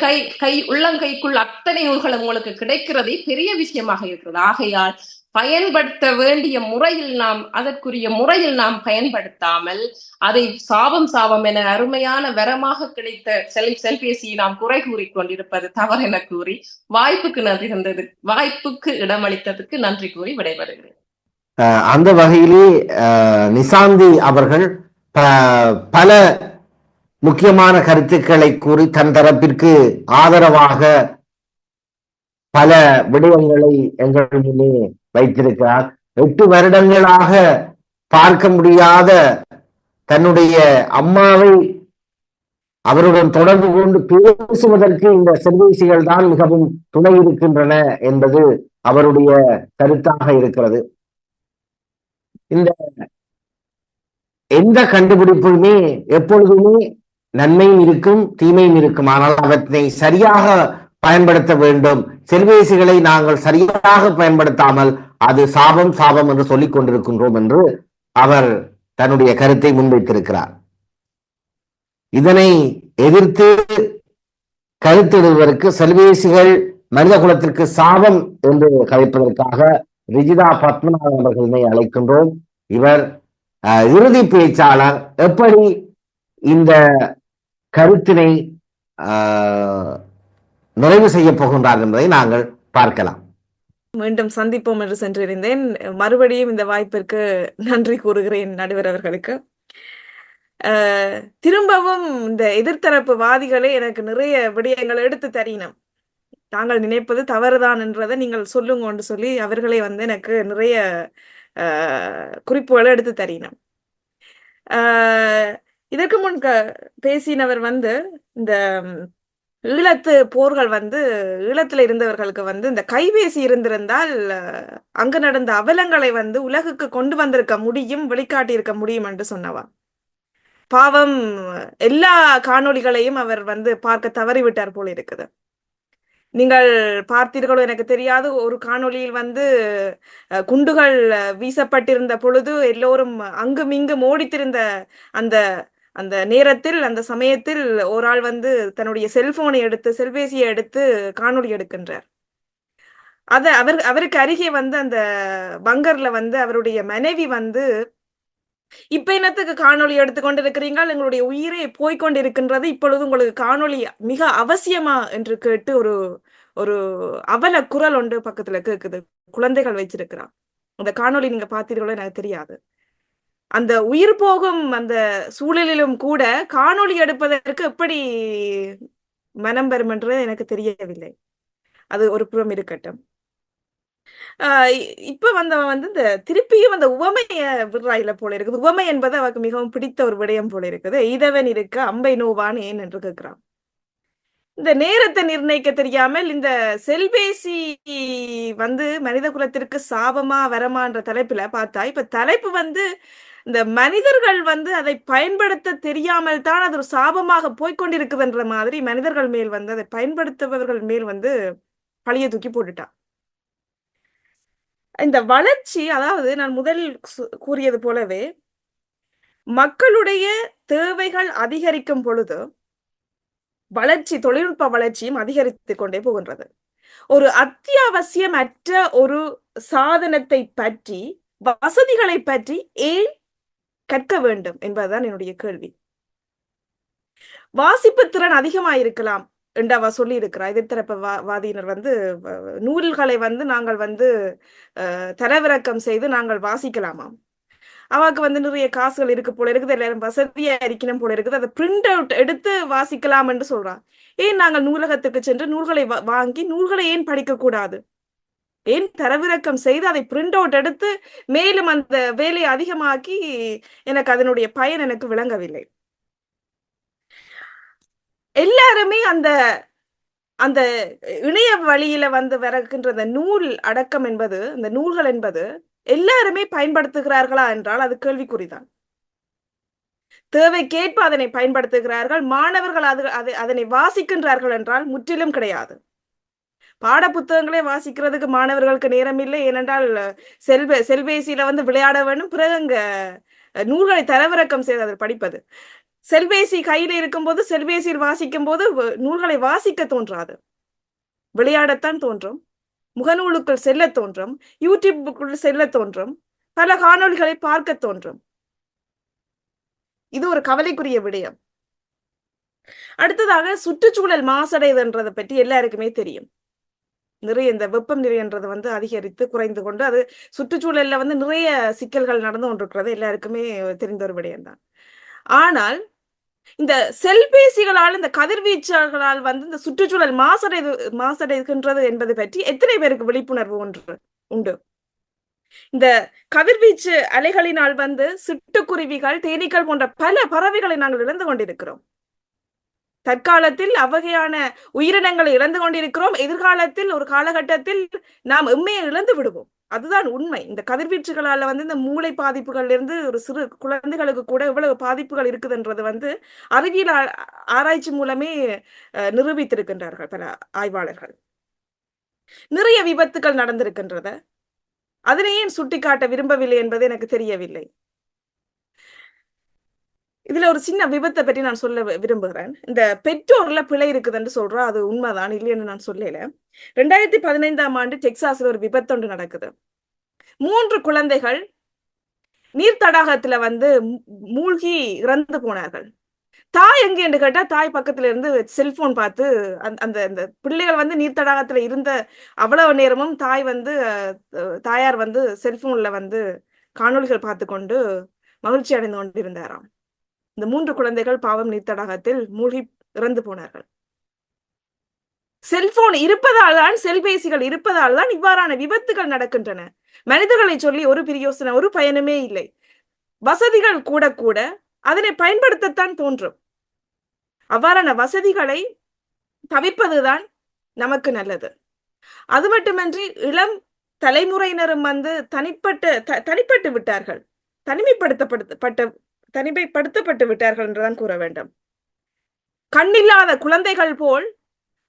உள்ளங்கைக்குள் அத்தனை நூல்கள் உங்களுக்கு கிடைக்கிறதே பெரிய விஷயமாக இருக்கிறது. ஆகையால் பயன்படுத்த வேண்டிய முறையில் நாம் அதற்குரிய முறையில் நாம் பயன்படுத்தாமல் அதை சாபம் என அருமையான வரமாக கிடைத்த செல்பேசியை நாம் குறை கூறி கொண்டிருப்பது தவறு என கூறி வாய்ப்புக்கு இடமளித்ததுக்கு நன்றி கூறி விடைபெறுகிறேன். அந்த வகையிலே நிசாந்தி அவர்கள் பல முக்கியமான கருத்துக்களை கூறி தன் தரப்பிற்கு ஆதரவாக பல விடயங்களை எங்கள் முன்னே வைத்திருக்கிறார். 8 வருடங்களாக பார்க்க முடியாத தன்னுடைய அம்மாவை அவருடன் தொடர்பு கொண்டு பேசுவதற்கு இந்த செல்பேசிகள் தான் மிகவும் துணை இருக்கின்றன என்பது அவருடைய கருத்தாக இருக்கிறது. இந்த எந்த கண்டுபிடிப்புமே எப்பொழுதுமே நன்மையும் இருக்கும், தீமையும் இருக்கும். ஆனால் அவற்றை சரியாக பயன்படுத்த வேண்டும். செல்பேசிகளை நாங்கள் சரியாக பயன்படுத்தாமல் அது சாபம் என்று சொல்லிக் கொண்டிருக்கின்றோம் என்று அவர் தன்னுடைய கருத்தை முன்வைத்திருக்கிறார். இதனை எதிர்த்து கருத்திடுவதற்கு செல்பேசிகள் மனித குலத்திற்கு சாபம் என்று கதைப்பதற்காக ரிஜிதா பத்மநாதன் அவர்களை அழைக்கின்றோம். இவர் இறுதி பேச்சாளர். எப்படி இந்த கருத்தினை நிறைவு செய்ய போகின்றார் என்பதை நாங்கள் பார்க்கலாம். மீண்டும் சந்திப்போம் என்று சென்றிருந்தேன். மறுபடியும் இந்த வாய்ப்பிற்கு நன்றி கூறுகிறேன் நடுவர் அவர்களுக்கு. திரும்பவும் இந்த எதிர்த்தரப்பு வாதிகளே எனக்கு நிறைய விடயங்களை எடுத்து தரணும். தாங்கள் நினைப்பது தவறுதான் என்றதை நீங்கள் சொல்லுங்க சொல்லி அவர்களே எனக்கு நிறைய குறிப்புகளை எடுத்து தரினோம். இதற்கு முன் பேசினவர் வந்து இந்த ஈழத்து போர்கள் வந்து ஈழத்துல இருந்தவர்களுக்கு வந்து இந்த கைபேசி இருந்திருந்தால் அங்கு நடந்த அவலங்களை வந்து உலகுக்கு கொண்டு வந்திருக்க முடியும், வெளிக்காட்டி இருக்க முடியும் என்று சொன்னவா. பாவம், எல்லா காணொளிகளையும் அவர் வந்து பார்க்க தவறிவிட்டார் போல இருக்குது. நீங்கள் பார்த்தீர்களோ எனக்கு தெரியாது, ஒரு காணொளியில் வந்து குண்டுகள் வீசப்பட்டிருந்த பொழுது எல்லோரும் அங்கும் இங்கும் ஓடித்திருந்த அந்த அந்த நேரத்தில், அந்த சமயத்தில் ஒரு ஆள் வந்து தன்னுடைய செல்போனை எடுத்து, செல்பேசியை எடுத்து காணொளி எடுக்கின்றார். அவருக்கு அருகே வந்து அந்த பங்கர்ல வந்து அவருடைய மனைவி வந்து, இப்ப என்னத்துக்கு காணொளி எடுத்துக்கொண்டு இருக்கிறீங்கள், எங்களுடைய உயிரே போய்கொண்டிருக்கின்றது, இப்பொழுது உங்களுக்கு காணொளி மிக அவசியமா என்று கேட்டு ஒரு ஒரு அவல குரல் ஒன்று பக்கத்துல கேக்குது. குழந்தைகள் வச்சிருக்கிறான். அந்த காணொளி நீங்க பார்த்தீர்களோ எனக்கு தெரியாது. அந்த உயிர் போகும் அந்த சூழலிலும் கூட காணொளி எடுப்பதற்கு எப்படி மனம் வரும் என்று எனக்கு தெரியவில்லை. அது ஒரு புறம் இருக்கட்டும். இப்ப வந்தவன் வந்து இந்த திருப்பியும் அந்த உவமைய விடுறாயில போல இருக்குது. உவமை என்பது அவருக்கு மிகவும் பிடித்த ஒரு விடயம் போல இருக்குது. எய்தவன் இருக்க அம்பை நோவான் ஏன் என்று கேட்கிறான். இந்த நேரத்தை நிர்ணயிக்க தெரியாமல் இந்த செல்பேசி வந்து மனித குலத்திற்கு சாபமா வரமான்ற தலைப்புல பார்த்தா, இப்ப தலைப்பு வந்து இந்த மனிதர்கள் வந்து அதை பயன்படுத்த தெரியாமல் தான் அது ஒரு சாபமாக போய்கொண்டிருக்குதுன்ற மாதிரி மனிதர்கள் மேல் வந்து அதை பயன்படுத்துபவர்கள் மேல் வந்து பழிய தூக்கி போட்டுட்டான். இந்த வளர்ச்சி, அதாவது நான் முதலில் கூறியது போலவே மக்களுடைய தேவைகள் அதிகரிக்கும் பொழுது வளர்ச்சி, தொழில்நுட்ப வளர்ச்சியும் அதிகரித்துக் கொண்டே போகின்றது. ஒரு அத்தியாவசியமற்ற ஒரு சாதனத்தை பற்றி, வசதிகளை பற்றி ஏன் கற்க வேண்டும் என்பதுதான் என்னுடைய கேள்வி. வாசிப்பு திறன் அதிகமாயிருக்கலாம் என்று அவ சொல்லி இருக்கிறார். எதிர்த்தரப்பு வாதியினர் வந்து நூல்களை வந்து நாங்கள் வந்து தரவிறக்கம் செய்து நாங்கள் வாசிக்கலாமாம். அவாக்கு வந்து நிறைய காசுகள் இருக்கு போல இருக்குது, எல்லாரும் வசதியா இருக்கணும் போல இருக்குது, அதை பிரிண்ட் அவுட் எடுத்து வாசிக்கலாம் என்று சொல்றான். ஏன் நாங்கள் நூலகத்துக்கு சென்று நூல்களை வாங்கி நூல்களை ஏன் படிக்க கூடாது? ஏன் தரவிறக்கம் செய்து அதை பிரிண்ட் அவுட் எடுத்து மேலும் அந்த வேலையை அதிகமாக்கி எனக்கு அதனுடைய பயன் எனக்கு விளங்கவில்லை. எல்லாருமே அந்த அந்த இணைய வழியில வந்து வரக்கின்ற அந்த நூல் அடக்கம் என்பது, அந்த நூல்கள் என்பது எல்லாருமே பயன்படுத்துகிறார்களா என்றால் அது கேள்விக்குறிதான். தேவைக்கேற்ப அதனை பயன்படுத்துகிறார்கள். மாணவர்கள் அதனை வாசிக்கின்றார்கள் என்றால் முற்றிலும் கிடையாது. பாட புத்தகங்களே வாசிக்கிறதுக்கு மாணவர்களுக்கு நேரம் இல்லை. ஏனென்றால் செல்பேசியில வந்து விளையாட வேண்டும், பிறகு அங்க நூல்களை தரவிறக்கம் செய்து அதை படிப்பது. செல்பேசி கையில இருக்கும்போது, செல்பேசியில் வாசிக்கும் போது நூல்களை வாசிக்க தோன்றாது, விளையாடத்தான் தோன்றும், முகநூலுக்குள் செல்ல தோன்றும், யூடியூபுக்குள் செல்ல தோன்றும், பல காணொளிகளை பார்க்க தோன்றும். இது ஒரு கவலைக்குரிய விடயம். அடுத்ததாக சுற்றுச்சூழல் மாசடைதல்ன்றதை பற்றி எல்லாருக்குமே தெரியும். நிறைய இந்த வெப்பம் நிறையன்றது வந்து அதிகரித்து குறைந்து கொண்டு அது சுற்றுச்சூழல்ல வந்து நிறைய சிக்கல்கள் நடந்து கொண்டிருக்கிறது எல்லாருக்குமே தெரிந்த ஒரு விடயம்தான். ஆனால் இந்த செல்பேசிகளால், இந்த கதிர்வீச்சுகளால் வந்து இந்த சுற்றுச்சூழல் மாசடைகின்றது என்பது பற்றி எத்தனை பேருக்கு விழிப்புணர்வு உண்டு? இந்த கதிர்வீச்சு அலைகளினால் வந்து சிட்டுக்குருவிகள், தேனீக்கள் போன்ற பல பறவைகளை நாங்கள் இழந்து கொண்டிருக்கிறோம். தற்காலத்தில் அவ்வகையான உயிரினங்களை இழந்து கொண்டிருக்கிறோம். எதிர்காலத்தில் ஒரு காலகட்டத்தில் நாம் எம்மையை இழந்து விடுவோம். அதுதான் உண்மை. இந்த கதிர்வீச்சுகளால வந்து இந்த மூளை பாதிப்புகள்ல இருந்து ஒரு சிறு குழந்தைகளுக்கு கூட இவ்வளவு பாதிப்புகள் இருக்குதுன்றது வந்து அறிவியல் ஆராய்ச்சி மூலமே நிரூபித்திருக்கின்றார்கள் பல ஆய்வாளர்கள். நிறைய விபத்துகள் நடந்திருக்கின்றத அதனையே சுட்டிக்காட்ட விரும்பவில்லை என்பது எனக்கு தெரியவில்லை. இதுல ஒரு சின்ன விபத்தை பற்றி நான் சொல்ல விரும்புகிறேன். இந்த பெற்றோர்ல பிழை இருக்குதுன்னு சொல்றா, அது உண்மைதான், இல்லைன்னு நான் சொல்லல. 2015ஆம் ஆண்டு டெக்சாஸ்ல ஒரு விபத்து ஒன்று நடக்குது. 3 குழந்தைகள் நீர் தடாகத்துல வந்து மூழ்கி இறந்து போனார்கள். தாய் எங்க என்று கேட்டா, தாய் பக்கத்துல இருந்து செல்போன் பார்த்து அந்த பிள்ளைகள் வந்து நீர் தடாகத்துல இருந்த அவ்வளவு நேரமும் தாயார் வந்து செல்போன்ல வந்து காணொளிகள் பார்த்து கொண்டு மகிழ்ச்சி அடைந்து கொண்டிருந்தாராம். இந்த 3 குழந்தைகள் பாவம் நீர் தடாகத்தில் மூழ்கி இறந்து போனார்கள். செல்போன் இருப்பதால் தான், செல்பேசிகள் இருப்பதால் தான் இவ்வாறான விபத்துகள் நடக்கின்றன. மனிதர்களை சொல்லி ஒரு பிரயோசனம், ஒரு பயனுமே இல்லை. வசதிகள் கூட கூட அதனை பயன்படுத்தத்தான் தோன்றும். அவ்வாறான வசதிகளை தவிர்ப்பதுதான் நமக்கு நல்லது. அது மட்டுமன்றி இளம் தலைமுறையினரும் தனிப்பட்டு விட்டார்கள், தனிமைப்படுத்தப்பட்டு விட்டார்கள் என்றுதான் கூற வேண்டும். கண்ணில்லாத குழந்தைகள் போல்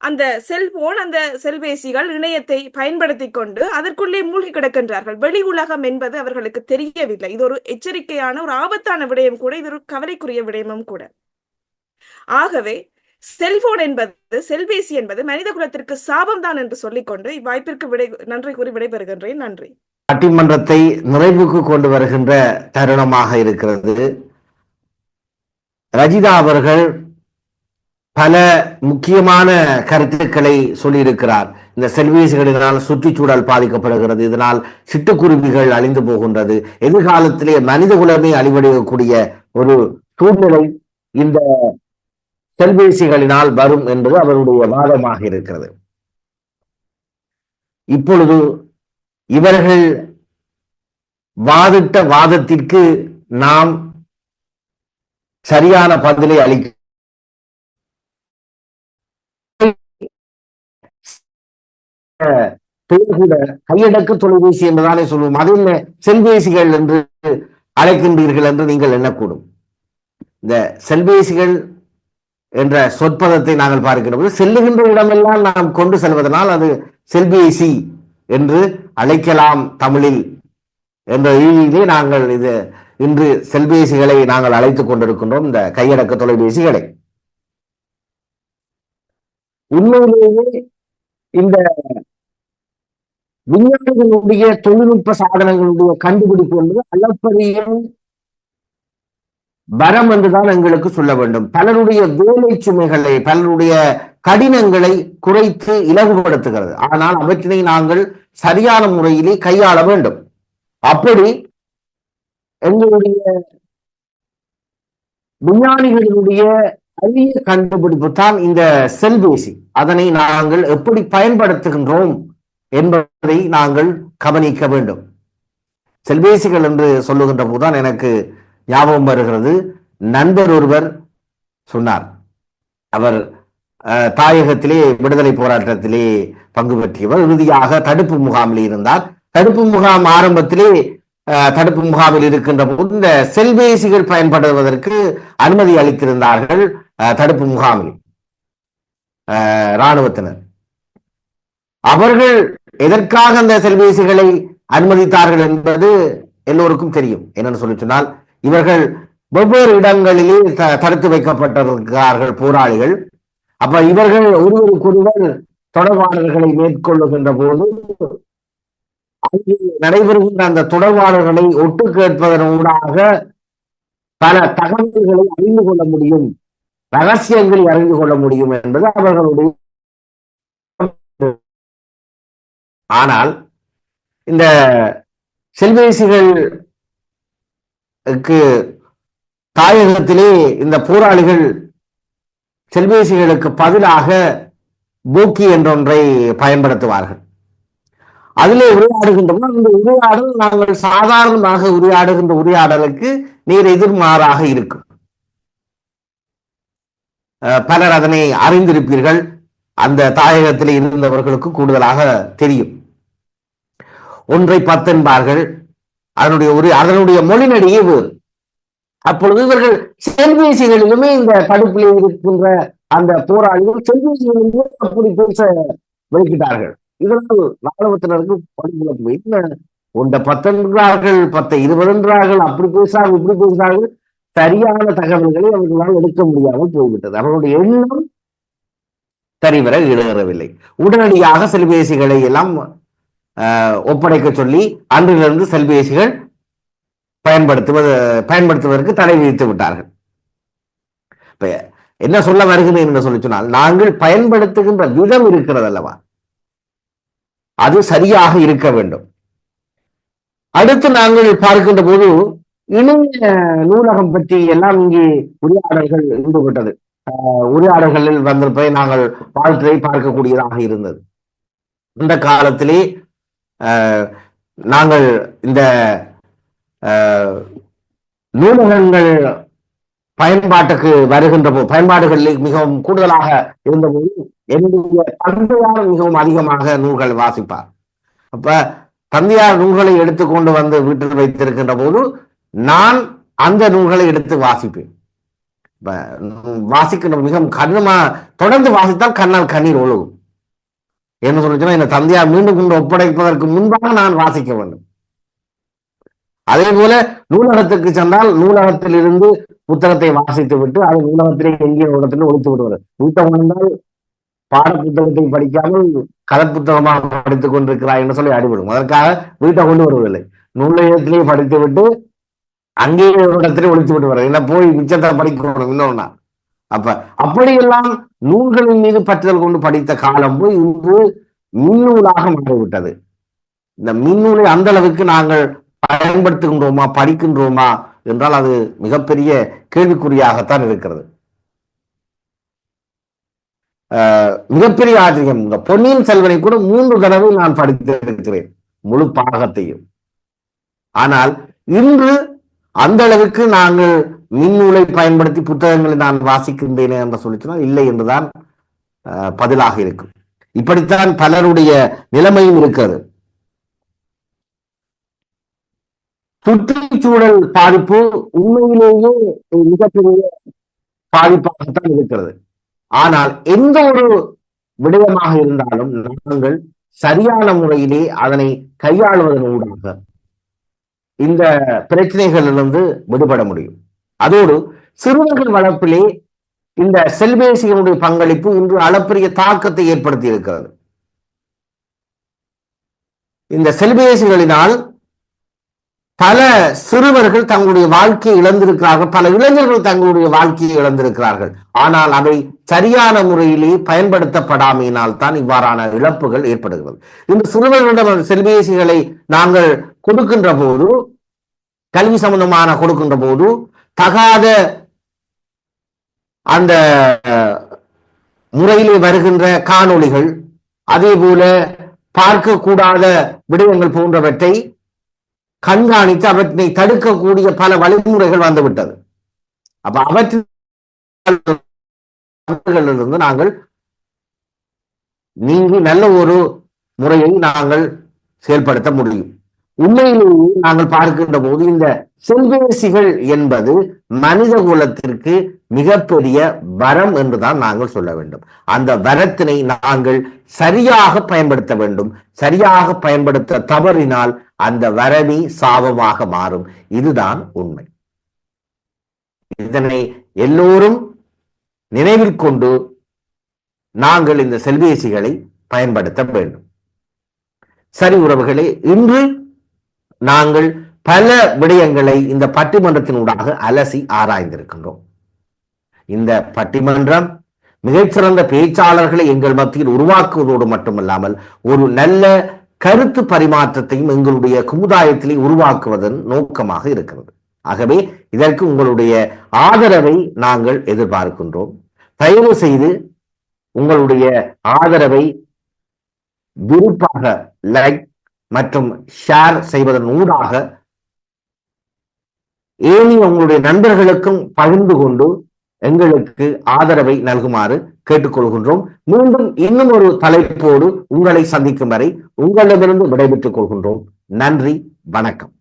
அந்த செல்போன், அந்த செல்பேசிகள், இணையத்தை பயன்படுத்தி கொண்டு அதற்குள்ளே மூழ்கி கிடக்கின்றார்கள். வெளி உலகம் என்பது அவர்களுக்கு தெரியவில்லை. இது ஒரு எச்சரிக்கையான, ஒரு ஆபத்தான விடயம் கூட, இது ஒரு கவலைக்குரிய விடயமும் கூட. ஆகவே செல்போன் என்பது, செல்பேசி என்பது மனித குலத்திற்கு சாபம் தான் என்று சொல்லிக்கொண்டு இவ்வாய்ப்பிற்கு நன்றி கூறி விடைபெறுகின்றேன். நன்றி. பட்டிமன்றத்தை நிறைவுக்கு கொண்டு வருகின்ற தருணமாக இருக்கிறது. ரஜிதா அவர்கள் பல முக்கியமான கருத்துக்களை சொல்லியிருக்கிறார். இந்த செல்பேசிகளினால் சுற்றுச்சூழல் பாதிக்கப்படுகிறது, இதனால் சிட்டுக்குருவிகள் அழிந்து போகின்றது, எதிர்காலத்திலே மனித குலமே அழிவடையக்கூடிய ஒரு சூழ்நிலை இந்த செல்பேசிகளினால் வரும் என்பது அவருடைய வாதமாக இருக்கிறது. இப்பொழுது இவர்கள் வாதிட்ட வாதத்திற்கு நாம் சரியான பதிலை அளிக்க கூட கையடக்க தொலைபேசி என்றுதானே சொல்லுவோம். அது என்ன செல்பேசிகள் என்று அழைக்கின்றீர்கள் என்று நீங்கள் எண்ணக்கூடும். இந்த செல்பேசிகள் என்ற சொற்பதத்தை நாங்கள் பார்க்கின்ற போது செல்லுகின்ற இடமெல்லாம் நாம் கொண்டு செல்வதனால் அது செல்பேசி என்று அழைக்கலாம் தமிழில் என்ற ரீதியிலே நாங்கள் இது இன்று செல்பேசிகளை நாங்கள் அழைத்துக் கொண்டிருக்கின்றோம், இந்த கையடக்க தொலைபேசிகளை. உண்மையிலேயே இந்த விஞ்ஞானிகளுடைய தொழில்நுட்ப சாதனங்களுடைய கண்டுபிடிப்பு என்பது அளப்பரிய வரம் என்றுதான் எங்களுக்கு சொல்ல வேண்டும். பலருடைய வேலை சுமைகளை, பலருடைய கடினங்களை குறைத்து இலகுபடுத்துகிறது. ஆனால் அவற்றினை நாங்கள் சரியான முறையிலே கையாள வேண்டும். அப்படி எங்களுடைய விஞ்ஞானிகளுடைய அரிய கண்டுபிடிப்பு தான் இந்த செல்பேசி. அதனை நாங்கள் எப்படி பயன்படுத்துகின்றோம் என்பதை நாங்கள் கவனிக்க வேண்டும். செல்பேசிகள் என்று சொல்லுகின்ற போதுதான் எனக்கு ஞாபகம் வருகிறது, நண்பர் ஒருவர் சொன்னார். அவர் தாயகத்திலே விடுதலை போராட்டத்திலே பங்கு பெற்றியவர், இறுதியாக தடுப்பு முகாமில் இருந்தார். தடுப்பு முகாம் ஆரம்பத்திலே தடுப்பு முகாமில் இருக்கின்ற போது இந்த செல்பேசிகள் பயன்படுவதற்கு அனுமதி அளித்திருந்தார்கள் தடுப்பு முகாமில் இராணுவத்தினர். அவர்கள் எதற்காக அந்த செல்பேசிகளை அனுமதித்தார்கள் என்பது எல்லோருக்கும் தெரியும். என்னன்னு சொல்லி சொன்னால், இவர்கள் வெவ்வேறு இடங்களிலே தடுத்து வைக்கப்பட்டிருக்கிறார்கள் போராளிகள். அப்ப இவர்கள் ஒருவருக்கொருவர் தொடர்பாளர்களை மேற்கொள்ளுகின்ற போது அங்கே நடைபெறுகின்ற அந்த தொடர்பாளர்களை ஒட்டு கேட்பதனூடாக பல தகவல்களை அறிந்து கொள்ள முடியும், ரகசியங்களை அறிந்து கொள்ள முடியும் என்பது அவர்களுடைய. ஆனால் இந்த செல்பேசிகளுக்கு தாயகத்திலே இந்த போராளிகள் செல்பேசிகளுக்கு பதிலாக போக்கி என்றொன்றை பயன்படுத்துவார்கள். அதிலே உரையாடுகின்ற அந்த உரையாடல் நாங்கள் சாதாரணமாக உரையாடுகின்ற உரையாடலுக்கு நேர் எதிர்மாறாக இருக்கும். பலர் அதனை அறிந்திருப்பீர்கள், அந்த தாயகத்தில் இருந்தவர்களுக்கு கூடுதலாக தெரியும். 1 10 என்பார்கள், அதனுடைய மொழிநடிகை வேறு. அப்பொழுது இவர்கள் செல்பேசிகளிலுமே இந்த தடுப்பிலே இருக்கின்ற அந்த போராளிகள் செல்பேசிகளிலுமே அப்படி பேச வைக்கிறார்கள். இதனால் ராணுவத்தினருக்கு படுகொலை என்ன 1 10 என்றார்கள், 10 20 என்றார்கள், அப்படி பேசுறார்கள், இப்படி பேசுறார்கள். சரியான தகவல்களை அவர்களால் எடுக்க முடியாமல் போய்விட்டது. அவர்களுடைய எண்ணம் சரிவர ஈடுகிறவில்லை. உடனடியாக செல்பேசிகளை எல்லாம் ஒப்படைக்க சொல்லி அன்றிலிருந்து செல்பேசிகள் பயன்படுத்துவதற்கு தடை விதித்து விட்டார்கள். இப்ப என்ன சொல்ல வருகிறேன் என்று சொல்லி சொன்னால், நாங்கள் பயன்படுத்துகின்ற விதம் இருக்கிறது அல்லவா, அது சரியாக இருக்க வேண்டும். அடுத்து நாங்கள் பார்க்கின்ற போது இணைய நூலகம் பற்றி எல்லாம் இங்கே உரையாடல்கள் ஈடுபட்டது. உரையாடல்களில் வந்திருப்பதை நாங்கள் வாழ்க்கையை பார்க்கக்கூடியதாக இருந்தது. இந்த காலத்திலே நாங்கள் இந்த நூலகங்கள் பயன்பாட்டுக்கு வருகின்ற போது, பயன்பாடுகளில் மிகவும் கூடுதலாக இருந்தபோது என்னுடைய தந்தையார் மிகவும் அதிகமாக நூல்கள் வாசிப்பார். அப்ப தந்தையார் நூல்களை எடுத்துக்கொண்டு வந்து வீட்டில் வைத்திருக்கின்ற போது நான் அந்த நூல்களை எடுத்து வாசிப்பேன். வாசிக்கின்ற மிகவும் கடினமா தொடர்ந்து வாசித்தால் கண்ணால் கண்ணீர் ஒழுகும். என்ன சொல்லுச்சுன்னா, இந்த தந்தையார் மீண்டும் கொண்டு ஒப்படைப்பதற்கு முன்பாக நான் வாசிக்க வேண்டும். அதே போல நூலகத்துக்கு சென்றால் நூலகத்தில் இருந்து புத்தகத்தை வாசித்து விட்டு அது நூலகத்திலே எங்கே இடத்துல ஒழித்து விடுவார். வீட்டை உணர்ந்தால் பாட புத்தகத்தை படிக்காமல் கதை புத்தகமாக படித்துக் கொண்டிருக்கிறாய் என்று சொல்லி அடிபடும். அதற்காக வீட்டை கொண்டு வருவதில்லை, நூலகத்திலே படித்து விட்டு அங்கேயே ஒரு இடத்திலே ஒழித்து விட்டு வர, என்ன போய் மிச்சத்தை படிக்கணும் இன்னொன்னா. அப்ப அப்படியெல்லாம் நூல்களின் மீது பற்றுதல் கொண்டு படித்த காலம் போய் இன்று மின்னூலாக மாறிவிட்டது. இந்த மின்னூலை அந்த அளவுக்கு நாங்கள் பயன்படுத்துகின்றோமா, படிக்கின்றோமா என்றால் அது மிகப்பெரிய கேள்விக்குறியாகத்தான் இருக்கிறது. மிகப்பெரிய ஆச்சரியம், இந்த பொன்னியின் செல்வனை கூட 3 தடவை நான் படித்திருக்கிறேன், முழு பாகத்தையும். ஆனால் இன்று அந்த அளவுக்கு நாங்கள் மின்னூலை பயன்படுத்தி புத்தகங்களை நான் வாசிக்கின்றேனே என்று சொல்லிச்சுன்னா இல்லை என்றுதான் பதிலாக இருக்கும். இப்படித்தான் பலருடைய நிலைமையும் இருக்கிறது. சுற்றுச்சூழல் பாதிப்பு உண்மையிலேயே மிகப்பெரிய பாதிப்பாகத்தான் இருக்கிறது. ஆனால் எந்த ஒரு விடயமாக இருந்தாலும் நாங்கள் சரியான முறையிலே அதனை கையாளுவதனூடாக இந்த பிரச்சனைகளிலிருந்து விடுபட முடியும். அதோடு சிறுவர்கள் வளர்ப்பிலே இந்த செல்பேசிகளுடைய பங்களிப்பு இன்று அளப்பரிய தாக்கத்தை ஏற்படுத்தி இருக்கிறது. இந்த செல்பேசிகளினால் பல சிறுவர்கள் தங்களுடைய வாழ்க்கையை இழந்திருக்கிறார்கள், பல இளைஞர்கள் தங்களுடைய வாழ்க்கையை இழந்திருக்கிறார்கள். ஆனால் அவை சரியான முறையிலே பயன்படுத்தப்படாமையினால் தான் இவ்வாறான இழப்புகள் ஏற்படுகிறது. இந்த சிறுவர்களிடம் செல்பேசிகளை நாங்கள் கொடுக்கின்ற போது, கல்வி சம்பந்தமான கொடுக்கின்ற போது தகாத அந்த முறையிலே வருகின்ற காணொளிகள், அதே போல பார்க்கக்கூடாத விடயங்கள் போன்றவற்றை கண்காணித்து அவற்றை தடுக்கக்கூடிய பல வழிமுறைகள் வந்துவிட்டது. அப்ப அவற்றிலிருந்து நாங்கள் நீங்கி நல்ல ஒரு முறையை நாங்கள் செயல்படுத்த முடியும். உண்மையிலேயே நாங்கள் பார்க்கின்ற போது இந்த செல்பேசிகள் என்பது மனித குலத்திற்கு மிகப்பெரிய வரம் என்றுதான் நாங்கள் சொல்ல வேண்டும். அந்த வரத்தினை நாங்கள் சரியாக பயன்படுத்த வேண்டும். சரியாக பயன்படுத்த தவறினால் அந்த வரவி சாபமாக மாறும். இதுதான் உண்மை. இதனை எல்லோரும் நினைவில் கொண்டு நாங்கள் இந்த செல்பேசிகளை பயன்படுத்த வேண்டும். சரி உறவுகளே, இன்று நாங்கள் பல விடயங்களை இந்த பட்டிமன்றத்தினூடாக அலசி ஆராய்ந்திருக்கின்றோம். இந்த பட்டிமன்றம் மிகச்சிறந்த பேச்சாளர்களை எங்கள் மத்தியில் உருவாக்குவதோடு மட்டுமல்லாமல் ஒரு நல்ல கருத்து பரிமாற்றத்தையும் எங்களுடைய சமுதாயத்திலே உருவாக்குவதன் நோக்கமாக இருக்கிறது. ஆகவே இதற்கு உங்களுடைய ஆதரவை நாங்கள் எதிர்பார்க்கின்றோம். தயவு செய்து உங்களுடைய ஆதரவை விருப்பாக லைக் மற்றும் ஷேர் செய்வதன் ஊடாக ஏனி உங்களுடைய நண்பர்களுக்கும் பகிர்ந்து கொண்டு எங்களுக்கு ஆதரவை நல்குமாறு கேட்டுக்கொள்கின்றோம். மீண்டும் இன்னும் ஒரு தலைப்போடு உங்களை சந்திக்கும் வரை உங்களிடமிருந்து விடைபெற்றுக் கொள்கின்றோம். நன்றி, வணக்கம்.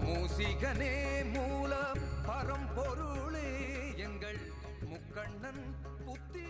மூசிகனே மூல பரம்பொருளே எங்கள் முக்கண்ணன் புத்தி